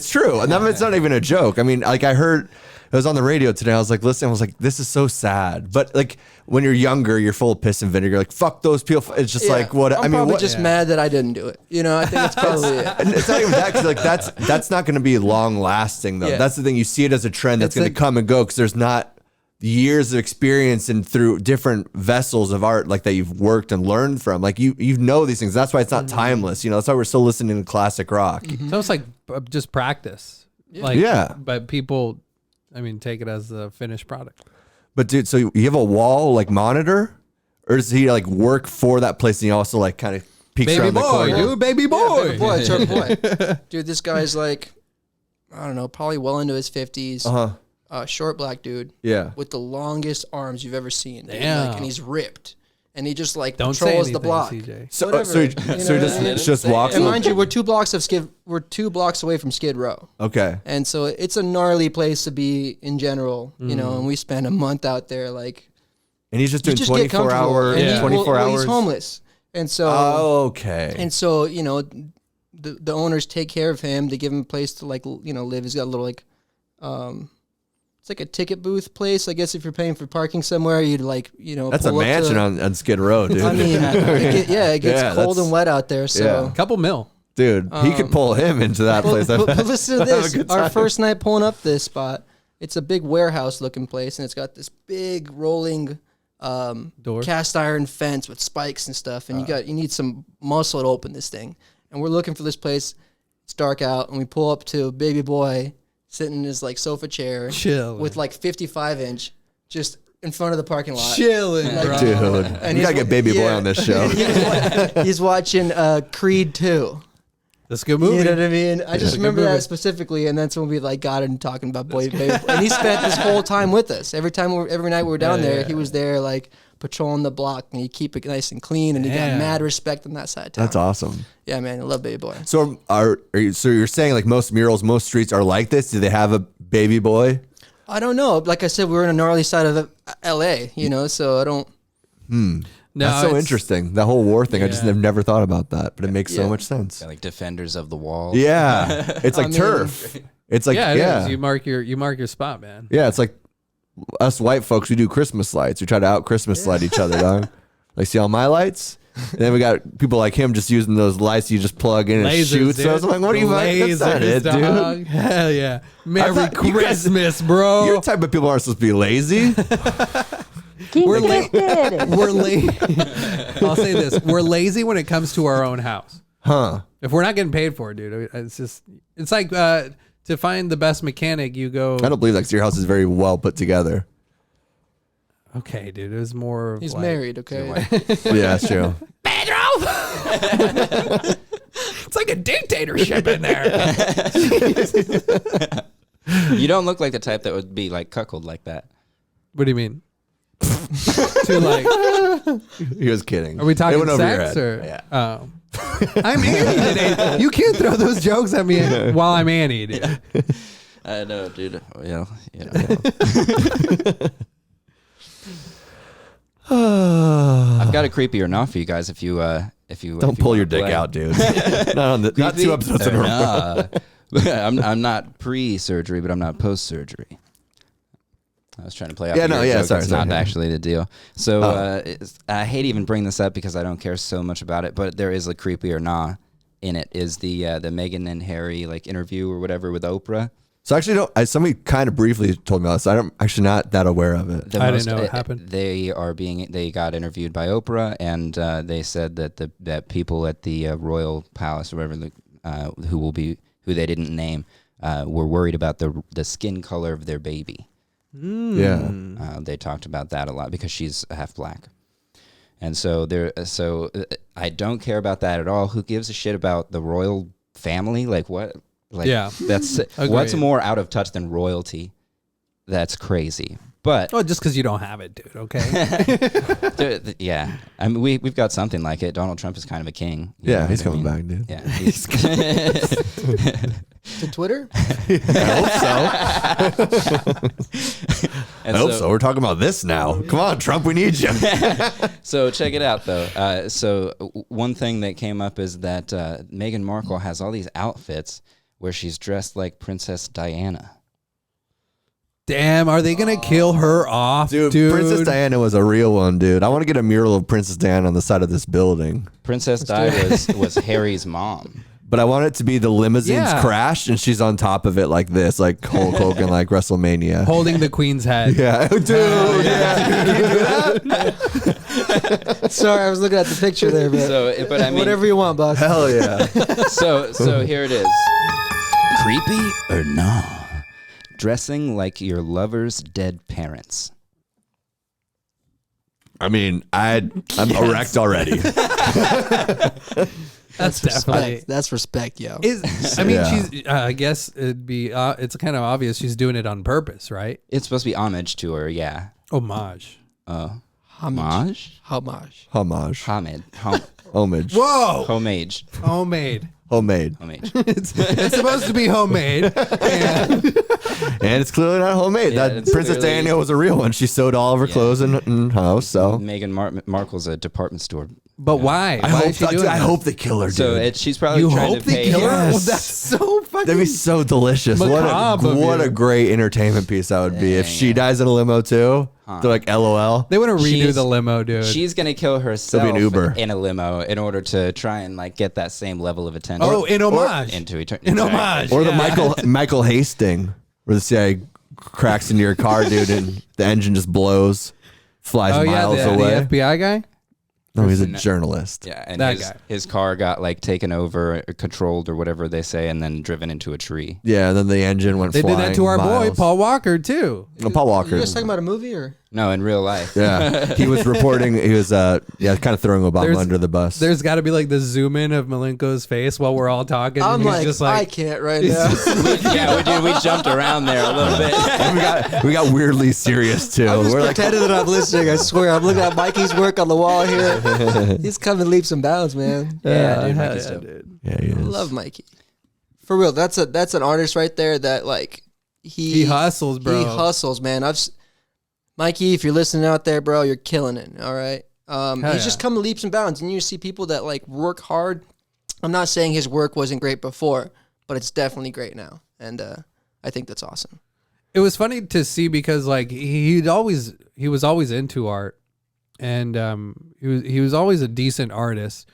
true. And it's not even a joke. I mean, like I heard, it was on the radio today. I was like, listening, I was like, this is so sad. But like when you're younger, you're full of piss and vinegar. Like, fuck those people. It's just like, what? I'm I mean, probably what? just mad that I didn't do it. You know, I think it's probably it. And it's not even that, 'cause like that's not going to be long lasting though. Yeah. That's the thing. You see it as a trend that's It's going to come and go because there's not years of experience and through different vessels of art like that you've worked and learned from. Like you know these things. That's why it's not timeless. You know, that's why we're still listening to classic rock. It's almost like just practice. Like, Yeah. But people, I mean, take it as the finished product. But dude, so you have a wall like monitor, or does he like work for that place and he also like kind of peeks Baby around the boy, corner? dude, baby boy. Boy, short boy. Dude, this guy's like, I don't know, probably well into his 50s. Short black dude. Yeah. With the longest arms you've ever seen. Dude. Damn. Like, and he's ripped. And he just like Don't say patrols anything, the block. CJ. So, Whatever, so, he, you know so he what I mean? just walks. And mind you, we're 2 blocks away from Skid Row. Okay. And so it's a gnarly place to be in general, you know, and we spent a month out there like And he's just doing just get 24 comfortable. hour, And he- 24 well, hours. he's homeless. And so Okay. And so, you know, the owners take care of him. They give him a place to like, you know, live. He's got a little like, it's like a ticket booth place. I guess if you're paying for parking somewhere, you'd like, you know, That's a pull up mansion to- on Skid Row, dude. I mean, it gets Yeah, cold that's- and wet out there. So, yeah. Couple mil. Dude, he could pull him into that place. but listen to Have a this. good Our time. first night pulling up this spot, it's a big warehouse looking place, and it's got this big rolling Door. cast iron fence with spikes and stuff. And you need some muscle to open this thing. And we're looking for this place. It's dark out, and we pull up to a baby boy sitting in his like sofa chair, Chilling. with like 55-inch, just in front of the parking lot. Chilling, bro. Dude, And you he's gotta get Baby Boy on this show. He's watching Creed 2. That's a good movie. You know what I mean? I just a good remember movie. that specifically, and that's when we like got in talking about boy baby. And he spent this whole time with us. Every night we were down there, he was there like patrolling the block, and he keep it nice and clean, and he got Damn. mad respect on that side of town. That's awesome. Yeah, man, I love baby boy. So so you're saying like most murals, most streets are like this? Do they have a Baby Boy? I don't know. Like I said, we're in a gnarly side of L.A. You know, so I don't. No, That's so it's- interesting. The whole war thing. I just Yeah. have never thought about that, but it makes so Yeah. much sense. Like defenders of the wall. Yeah, it's like I mean- turf. It's like Yeah, it yeah, is. You mark your spot, man. yeah. It's like us white folks. We do Christmas lights. We try to out Christmas light each other, dog. Like, see all my lights? And then we got people like him just using those lights you just plug in and Lasers, shoot. So I was dude. like, what are you like? That's not Lasers, it, dude. dog. Hell yeah. Merry thought you guys- Christmas, bro. Your type of people aren't supposed to be lazy. We're Gentrification. We're lazy. I'll say this: we're lazy when it comes to our own house. Huh. If we're not getting paid for it, dude, it's like to find the best mechanic. You go, I don't believe that 'cause your house is very well put together. okay, dude. It was more. Of He's like, married, okay? Yeah, that's true. It's like a dictatorship in there. You don't look like the type that would be like cuckold like that. What do you mean? To like, He was kidding. are we It talking went over your sex head. or? Yeah. Oh. I'm Annie today. You can't throw those jokes at me while I'm Annie, dude. I know, dude. Well, you know. I've got a creepy or not for you guys. If you Don't pull your dick out, dude. Not 2 episodes in a row. Nah. I'm not pre-surgery, but I'm not post-surgery. I was trying to play out. Yeah, the no, weird yeah, joke. sorry, It's sorry. not actually the deal. So I hate even bring this up because I don't care so much about it. But there is a creepy or nah in it. Is the Meghan and Harry like interview or whatever with Oprah? So actually, somebody kind of briefly told me about this. I'm actually not that aware of it. I didn't know what happened. They got interviewed by Oprah, and they said that that people at the royal palace or whatever, who they didn't name, were worried about the skin color of their baby. Yeah. They talked about that a lot because she's half black. And so I don't care about that at all. Who gives a shit about the royal family? Like what? Like that's what's more out of touch than royalty? That's crazy. But just because you don't have it, dude. Okay. Yeah, I mean we've got something like it. Donald Trump is kind of a king. Yeah, he's coming back, dude. Yeah, To Twitter? I hope so. We're talking about this now. Come on, Trump, we need you. So check it out, though. So one thing that came up is that Meghan Markle has all these outfits where she's dressed like Princess Diana. Damn, are they gonna kill her off, dude? Princess Diana was a real one, dude. I want to get a mural of Princess Diana on the side of this building. Princess Di was Harry's mom. But I want it to be the limousines crashed and she's on top of it like this, like Hulk Hogan, like WrestleMania. Holding the queen's head. Yeah. Dude, yeah. Can you do that? Sorry, I was looking at the picture there, but I mean, whatever you want, boss. Hell yeah. So here it is. Creepy or no? Dressing like your lover's dead parents. I mean, I'm erect already. That's definitely that's respect, yo. I mean, she's. I guess it'd be. It's kind of obvious she's doing it on purpose, right? It's supposed to be homage to her, yeah. Homage. Homage. Homage. Homage. Whoa. Homage. Homemade. Homemade. Homage. It's supposed to be homemade, and it's clearly not homemade. Yeah, that Princess Diana was a real one. She sewed all of her clothes in house. So Meghan Markle's a department store. But why? I hope they kill her, dude. So she's probably trying to pay. Kill her? Yes. Well, that's so fucking. That'd be so delicious. What a great entertainment piece that would be if she dies in a limo too. They're like, LOL. They want to redo the limo, dude. She's gonna kill herself It'll be an Uber. in a limo in order to try and like get that same level of attention. Oh, in homage. In homage. Or the Michael Hastings, where the CIA cracks into your car, dude, and the engine just blows, flies miles away. The FBI guy. No, he's a journalist. Yeah, and That guy. his car got like taken over, controlled, or whatever they say, and then driven into a tree. Yeah, and then the engine went They flying. did that to our boy Paul Walker too. No, Paul Walker. You guys talking about a movie or? No, in real life. Yeah, he was reporting. He was kind of throwing Obama under the bus. There's got to be like the zoom in of Milenko's face while we're all talking. I'm and he's like, just like, I can't right now. we jumped around there a little bit. And we got weirdly serious too. I'm just We're like, pretending that I'm listening. I swear, I'm looking at Mikey's work on the wall here. He's coming leaps and bounds, man. Yeah, dude, Mikey's dope. yeah, he is. I love Mikey. For real, that's an artist right there that like he hustles, bro. He hustles, man. Mikey, if you're listening out there, bro, you're killing it. All right. He's just coming leaps and bounds, and you see people that like work hard. I'm not saying his work wasn't great before, but it's definitely great now, and I think that's awesome. It was funny to see because like he was always into art, and he was always a decent artist.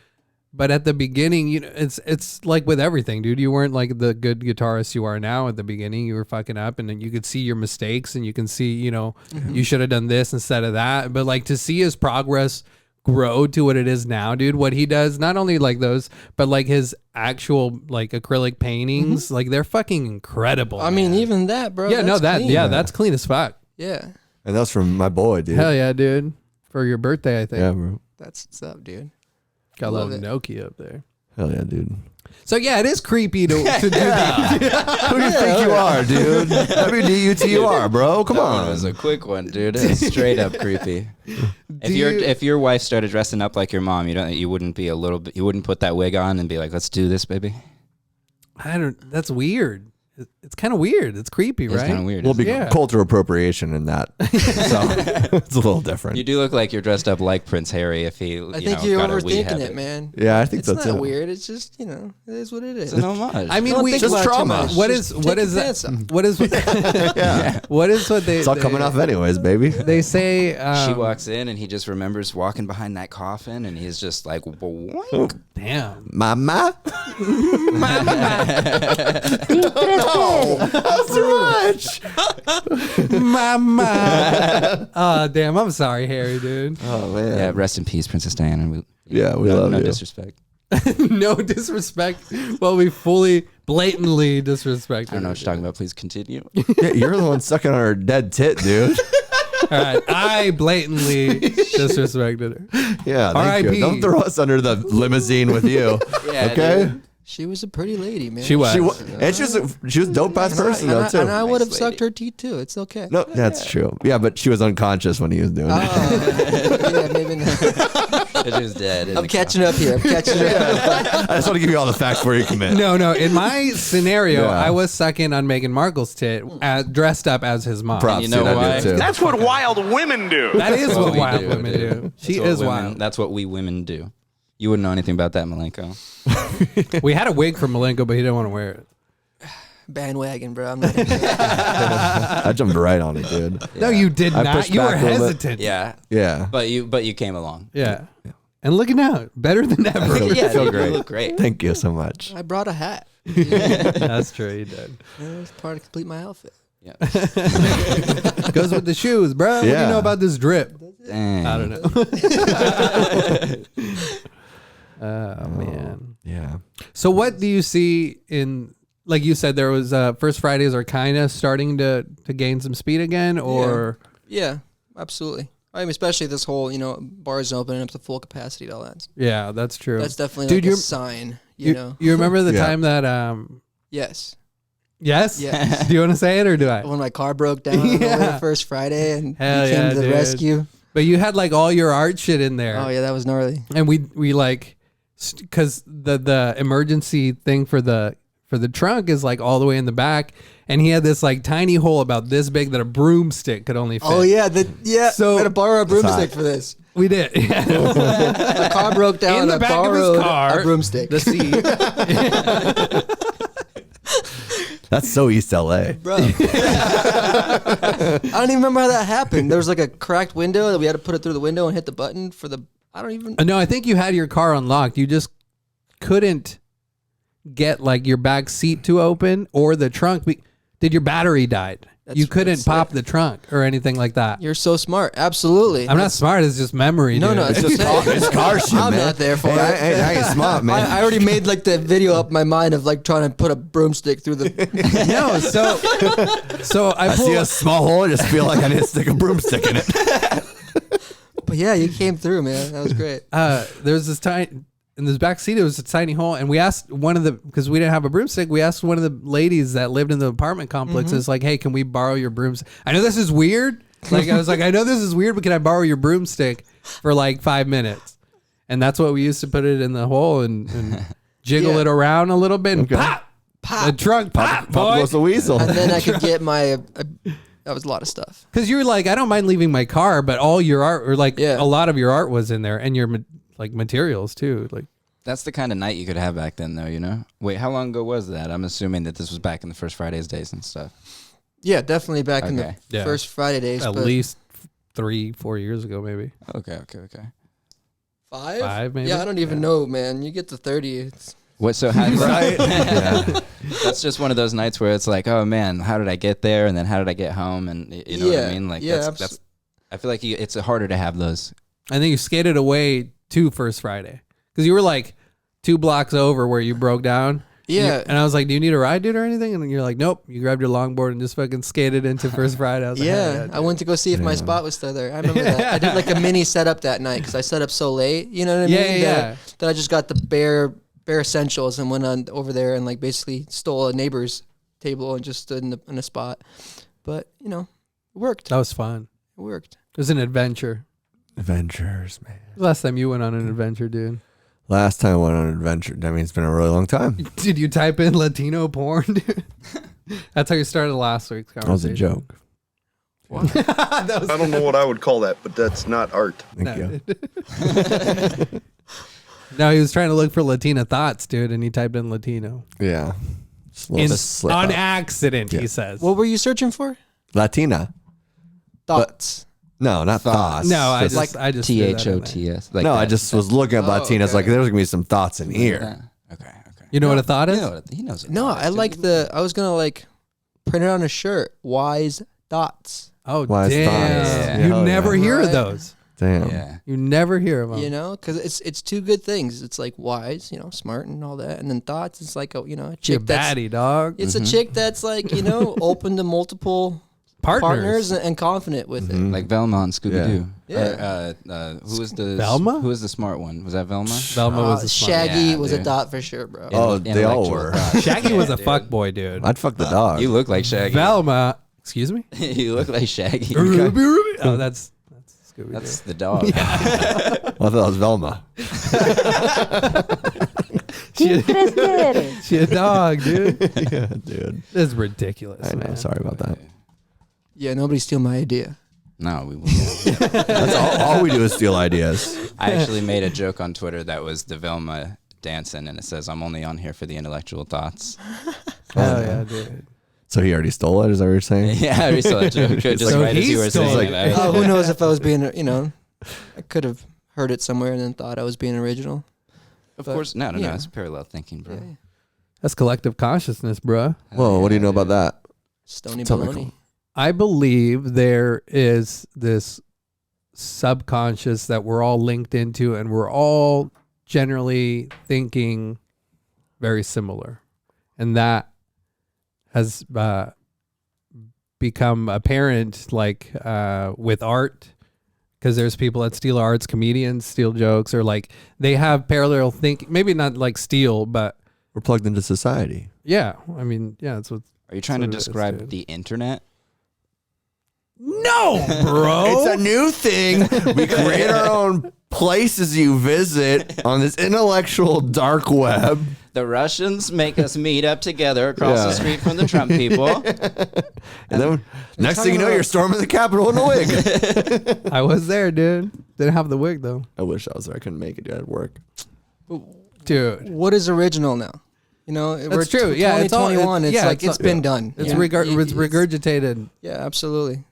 But at the beginning, you know, it's like with everything, dude. You weren't like the good guitarist you are now. At the beginning, you were fucking up, and then you could see your mistakes, and you can see, you know, you should have done this instead of that. But like to see his progress grow to what it is now, dude. What he does, not only like those, but like his actual like acrylic paintings, like they're fucking incredible. I mean, even that, bro. Yeah, that's clean. that's clean as fuck. Yeah, And that's from my boy, dude. Hell yeah, dude. For your birthday, I think. Yeah, bro. that's what's up, dude. Got a Love little it. Nokia up there. Hell yeah, dude. So yeah, it is creepy to do that. Who do you think you are, dude? WDUTUR, bro. Come That on. one was a quick one, dude. It's straight up creepy. If your wife started dressing up like your mom, you wouldn't put that wig on and be like, let's do this, baby. That's weird. It's kind of weird. It's creepy, right? It's kind of weird. Will be Yeah. cultural appropriation in that. So it's a little different. You do look like you're dressed up like Prince Harry if he. I think you're overthinking it, man. Yeah, I think It's so not too. weird. It's just, it is what it is. It's an homage. I mean, Don't we think just about it too trauma. much. What Just is what take is your that? pants off. What is what is what they? It's all coming off anyways, baby. They say she walks in and he just remembers walking behind that coffin and he's just like, boink. damn. Mama? Interested. That's too much. Mama. Oh damn. I'm sorry, Harry, dude. Oh, man. Yeah, rest in peace, Princess Diana. We love no you. disrespect. No disrespect. Well, we fully, blatantly disrespected. I don't know what you're talking about. Please continue. Yeah, you're the one sucking on her dead tit, dude. All right, I blatantly disrespected her. Yeah, thank you. R.I.P. Don't throw us under the limousine with you. Yeah, okay. dude. She was a pretty lady, man. She was. And she was a dope ass person though too. And I would have Nice sucked her teeth too. It's okay. No, that's true. Yeah, but she was unconscious when he was doing it. Yeah, maybe not. She was dead. I'm catching up here. I'm catching up. I just want to give you all the facts before you commit. No. In my scenario, Yeah. I was sucking on Meghan Markle's tit, dressed up as his mom. Props, You know dude. I why? do too. That's what wild women do. That is what we wild do, women dude. do. She That's what is women- wild. That's what we women do. You wouldn't know anything about that, Milenko. We had a wig for Milenko, but he didn't want to wear it. Bandwagon, bro. I'm not into it. I jumped right on it, dude. No, you did I not. pushed You were back a little bit. hesitant. Yeah, Yeah. but you came along. Yeah. And look at now, better than ever. Yeah, feel dude, great. You look great. Thank you so much. I brought a hat. That's true. You did. It was part to complete my outfit. Yeah. Goes with the shoes, bro. What do you Yeah. know about this drip? Dang. I don't know. Oh man. Yeah. So what do you see in, like you said, there was First Fridays are kind of starting to gain some speed again, or Yeah, absolutely. I mean, especially this whole, bars opening up to full capacity and all that. yeah, that's true. That's definitely Dude, like a you're- sign, you know? You remember the Yeah. time that Yes. yes? Yes. Do you want to say it or do I? When my car broke down on the Yeah. first Friday and Hell you came yeah, to the dude. rescue. But you had like all your art shit in there. Oh, yeah, that was gnarly. And we like, because the emergency thing for the trunk is like all the way in the back, and he had this like tiny hole about this big that a broomstick could only fit. Oh, yeah. So- we had to borrow a broomstick for this. We did. Yeah. The car broke down In and the I back of his borrowed car, a broomstick. The seat. That's so East LA. Bro. I don't even remember how that happened. There was like a cracked window that we had to put it through the window and hit the button for the. I don't even. No, I think you had your car unlocked. You just couldn't get like your back seat to open or the trunk. Did your battery died? That's- You couldn't that's pop it. the trunk or anything like that. You're so smart. Absolutely. I'm not smart. It's just memory. No, dude. no, it's just It's car shit, I'm man. not there for Hey, it. I ain't smart, man. I already made like the video up in my mind of like trying to put a broomstick through the. No, so I I pull see a up- small hole. I just feel like I need to stick a broomstick in it. But yeah, you came through, man. That was great. there's this tiny in this back seat. It was a tiny hole, and we asked one of the, because we didn't have a broomstick. We asked one of the ladies that lived in the apartment complexes, like, "Hey, can we borrow your broomstick? I know this is weird. Like, I was like, I know this is weird, but can I borrow your broomstick for like 5 minutes?" And that's what we used to put it in the hole and jiggle Yeah. it around a little bit, and Okay. pop, Pop. the trunk, pop, Pop boy. goes the weasel. And then I could get my. That was a lot of stuff. Because you were like, I don't mind leaving my car, but all your art, or like Yeah. a lot of your art was in there, and your like materials too. Like, That's the kind of night you could have back then, though, you know? Wait, how long ago was that? I'm assuming that this was back in the First Fridays days and stuff. Yeah, definitely back in the Okay. Yeah. first Friday days. at but least 3-4 years ago, maybe. Okay. 5? 5 maybe. Yeah, I don't even know, man. You get to 30. It's What? So how? Right? Yeah. That's just one of those nights where it's like, oh man, how did I get there, and then how did I get home, and you know what I mean? Like, yeah, that's. I feel like it's harder to have those. And then you skated away to First Friday because you were like 2 blocks over where you broke down. Yeah. And I was like, "Do you need a ride, dude, or anything?" And you're like, "Nope." You grabbed your longboard and just fucking skated into First Friday. I was like, Yeah, "Hell I went to go see if my spot was still there. I remember that. I did like a mini setup that night because I set up so late. You know what I Yeah, mean? yeah. That I just got the bare essentials and went on over there and like basically stole a neighbor's table and just stood in a spot. But you know, it worked. That was fun. It worked. It was an adventure. Adventures, man. Last time you went on an adventure, dude. Last time I went on an adventure, I mean, it's been a really long time. Did you type in Latino porn, dude? That's how you started last week's That was a conversation. joke. That was I don't know what I would call that, but that's not art. Thank you. No, he was trying to look for Latina thoughts, dude, and he typed in Latino. Yeah. Just a little bit slip On up. accident, Yeah. he says. What were you searching for? Latina. Thoughts. No, not thoughts. No, I Just- just threw that in there. THOTS. Like no, I that. just was looking at Latina. It's like there's gonna be some thoughts in here. Okay. You know what a thought is? You know what he knows. What No, thought I is, like dude. I was gonna like print it on a shirt. Wise thoughts. Oh, Wise damn. thoughts. Yeah, You hell never yeah. hear of Right. those. Damn. Yeah. You never hear of them. You know, because it's two good things. It's like wise, you know, smart and all that, and then thoughts. It's like a You're chick that's baddie, dog. it's a chick that's like open to multiple partners and confident with it. Like Velma on Scooby Doo. Yeah. Who was the Velma? Who was the smart one? Was that Velma? Velma was a smart. Shaggy Yeah, was a dude. dot for sure, bro. Oh, they all Intellectual were. thought. Shaggy was a Dude. fuck boy, dude. I'd fuck the dog. You look like Shaggy. Velma, excuse me. You look like Shaggy. Ruby, Ruby. Oh, that's Scooby. That's the dog. I thought that was Velma. She a dog, dude. Yeah, dude. This is ridiculous, I know. man. Sorry about that. Yeah, nobody steal my idea. No, we won't. That's all we do is steal ideas. I actually made a joke on Twitter that was the Velma dancing, and it says, "I'm only on here for the intellectual thoughts." Oh yeah, dude. So he already stole it. Is that what you're saying? Yeah, I already saw that joke just So right as he you were stole saying it. it. Who knows if I was being, I could have heard it somewhere and then thought I was being original. Of course, no, yeah. it's parallel thinking, bro. Yeah. That's collective consciousness, bruh. Whoa, what do you know about that? Stony Tell me. baloney. I believe there is this subconscious that we're all linked into, and we're all generally thinking very similar, and that has become apparent, like with art, because there's people that steal arts, comedians steal jokes, or like they have parallel thinking. Maybe not like steal, but We're plugged into society. yeah. I mean, yeah, that's what. Are you trying to That's what it is, describe dude. the internet? No, bro. It's a new thing. We create our own places you visit on this intellectual dark web. The Russians make us meet up together across Yeah. the street from the Trump people. And then next thing you know, you're storming the Capitol in a wig. I was there, dude. Didn't have the wig though, I wish I was there. I couldn't make it. Dude. I'd work. dude. What is original now? We're true. Yeah, it's all- 2021. It's yeah, like it's it's been done. It's Yeah. it's regurgitated. Yeah, absolutely.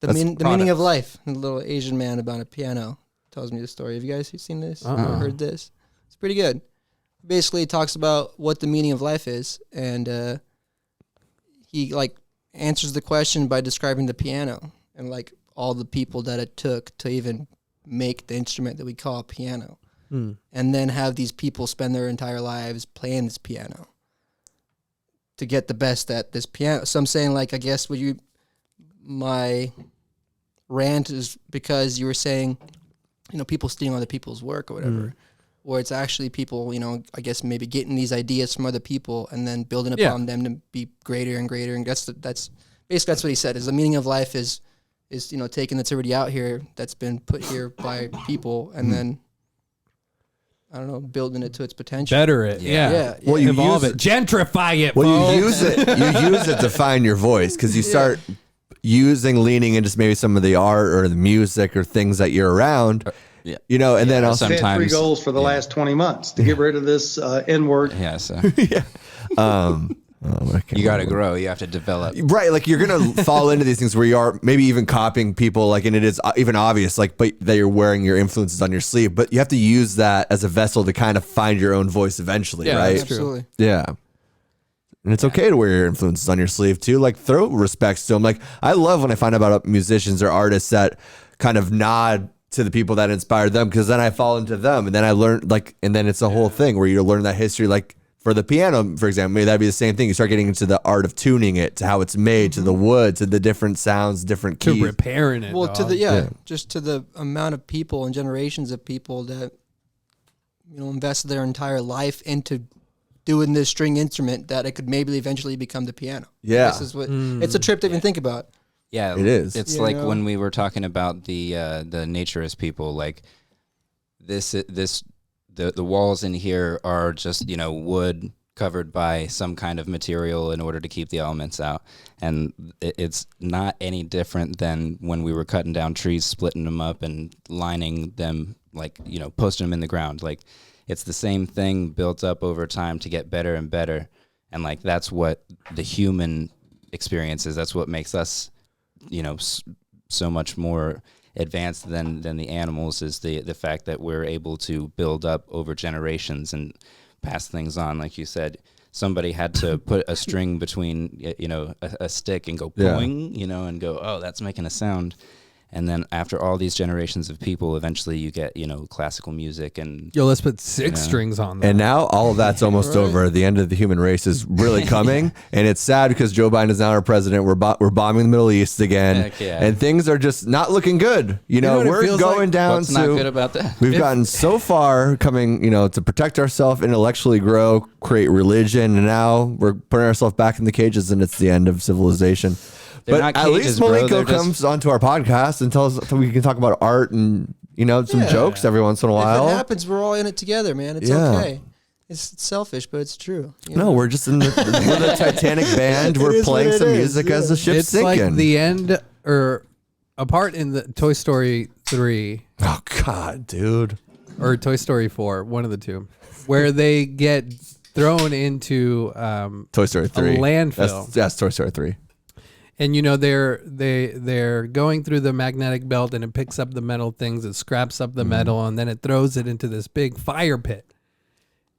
The That's meaning of life. A little Asian man about a piano tells me the story. Have you guys seen this? Or heard this? It's pretty good. Basically, it talks about what the meaning of life is, and he like answers the question by describing the piano and like all the people that it took to even make the instrument that we call a piano, and then have these people spend their entire lives playing this piano to get the best at this piano. So I'm saying, like, I guess my rant is because you were saying, people stealing other people's work or whatever, or it's actually people, I guess maybe getting these ideas from other people and then building upon them to be greater and greater. And that's basically that's what he said. Is the meaning of life is taking that's already out here, that's been put here by people, and then I don't know, building it to its potential. Better it. Yeah. Yeah. Well, you Evolve use it. Gentrify it. Well, folks. you use it. You use it to find your voice because you start leaning into maybe some of the art or the music or things that you're around. Yeah. And then also I've had three Sometimes- goals for the last 20 months to get rid of this N word. Yeah, so you got to grow. You have to develop. Right, like you're gonna fall into these things where you are maybe even copying people, like, and it is even obvious, like, but that you're wearing your influences on your sleeve. But you have to use that as a vessel to kind of find your own voice eventually, Yeah, right? that's true. Absolutely. Yeah. And it's okay to wear your influences on your sleeve too. Like, throw respects to them. Like, I love when I find out about musicians or artists that kind of nod to the people that inspired them, because then I fall into them, and then I learn, like, and then it's a whole thing where you learn that history. Like for the piano, for example, maybe that'd be the same thing. You start getting into the art of tuning it, to how it's made, to the wood, to the different sounds, different to keys. repairing it. Well, dog. to the just to the amount of people and generations of people that invested their entire life into doing this string instrument that it could maybe eventually become the piano. Yeah. This is what it's a trip to even think about. Yeah, It is. It's You like know? when we were talking about the naturist people. Like the walls in here are just wood covered by some kind of material in order to keep the elements out, and it's not any different than when we were cutting down trees, splitting them up, and lining them, like posting them in the ground. Like it's the same thing built up over time to get better and better, and like that's what the human experience is. That's what makes us so much more advanced than the animals, is the fact that we're able to build up over generations and pass things on. Like you said, somebody had to put a string between a stick and go boing, and go, oh, that's making a sound. And then after all these generations of people, eventually you get, classical music and Yo, let's put 6 strings on that. And now all of that's almost over. The end of the human race is really coming. And it's sad because Joe Biden is now our president. We're bombing the Middle East again. Heck yeah. And things are just not looking good. know what it we're feels going like? down what's to... not good about that? We've gotten so far coming, to protect ourselves, intellectually grow, create religion. And now we're putting ourselves back in the cages and it's the end of civilization. They're But not at cages, least bro. Milenko They're just- comes onto our podcast and tells us we can talk about art and some jokes every once in a If while. it happens, we're all in it together, man. It's Yeah. okay. It's selfish, but it's true. No, we're just we're the Titanic band. We're is playing what it some is, music as the ship's it's sinking. like the end or a part in the Toy Story 3 Oh God, dude. or Toy Story 4, one of the two, where they get thrown into Toy Story 3. a landfill. That's Toy Story 3. And they're going through the magnetic belt, and it picks up the metal things, it scraps up the metal, and then it throws it into this big fire pit.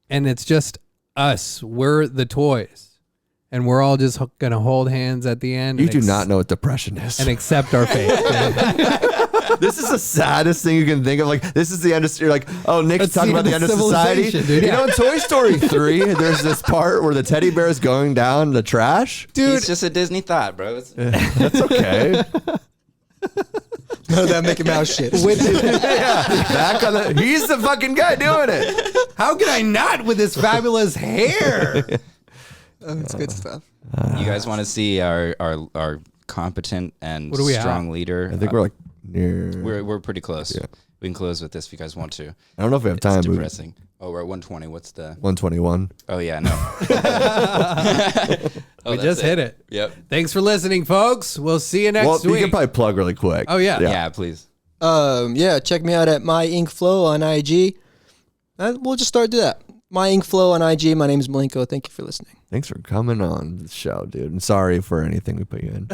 And it's just us. We're the toys, and we're all just gonna hold hands at the end. You and do not know what depression is. and accept our fate. This is the saddest thing you can think of. Like, this is the end of... You're like, oh, Nick's That's talking the about the end end of of society. civilization, dude. You Yeah. know, in Toy Story 3, there's this part where the teddy bear is going down the trash. It's just a Disney thought, bro. That's okay. None of that Mickey Mouse shit. Back on the... He's the fucking guy doing it. How can I not with this fabulous hair? It's good stuff. You guys want to see our competent and What do we strong have? leader? I think we're like near... We're pretty close. Yeah. We can close with this if you guys want to. I don't know if we have time. It's but depressing. Oh, we're at 120. What's the? 121. Oh yeah, no. We just hit it. Yep. Thanks for listening, folks. We'll see you next Well, you week. can probably plug really quick. Oh, yeah. Yeah, please. Check me out at My Ink Flow on IG. We'll just start to that. My Ink Flow on IG. My name is Milenko. Thank you for listening. Thanks for coming on the show, dude. And sorry for anything we put you in.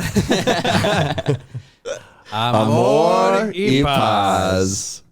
Amor y paz. paz.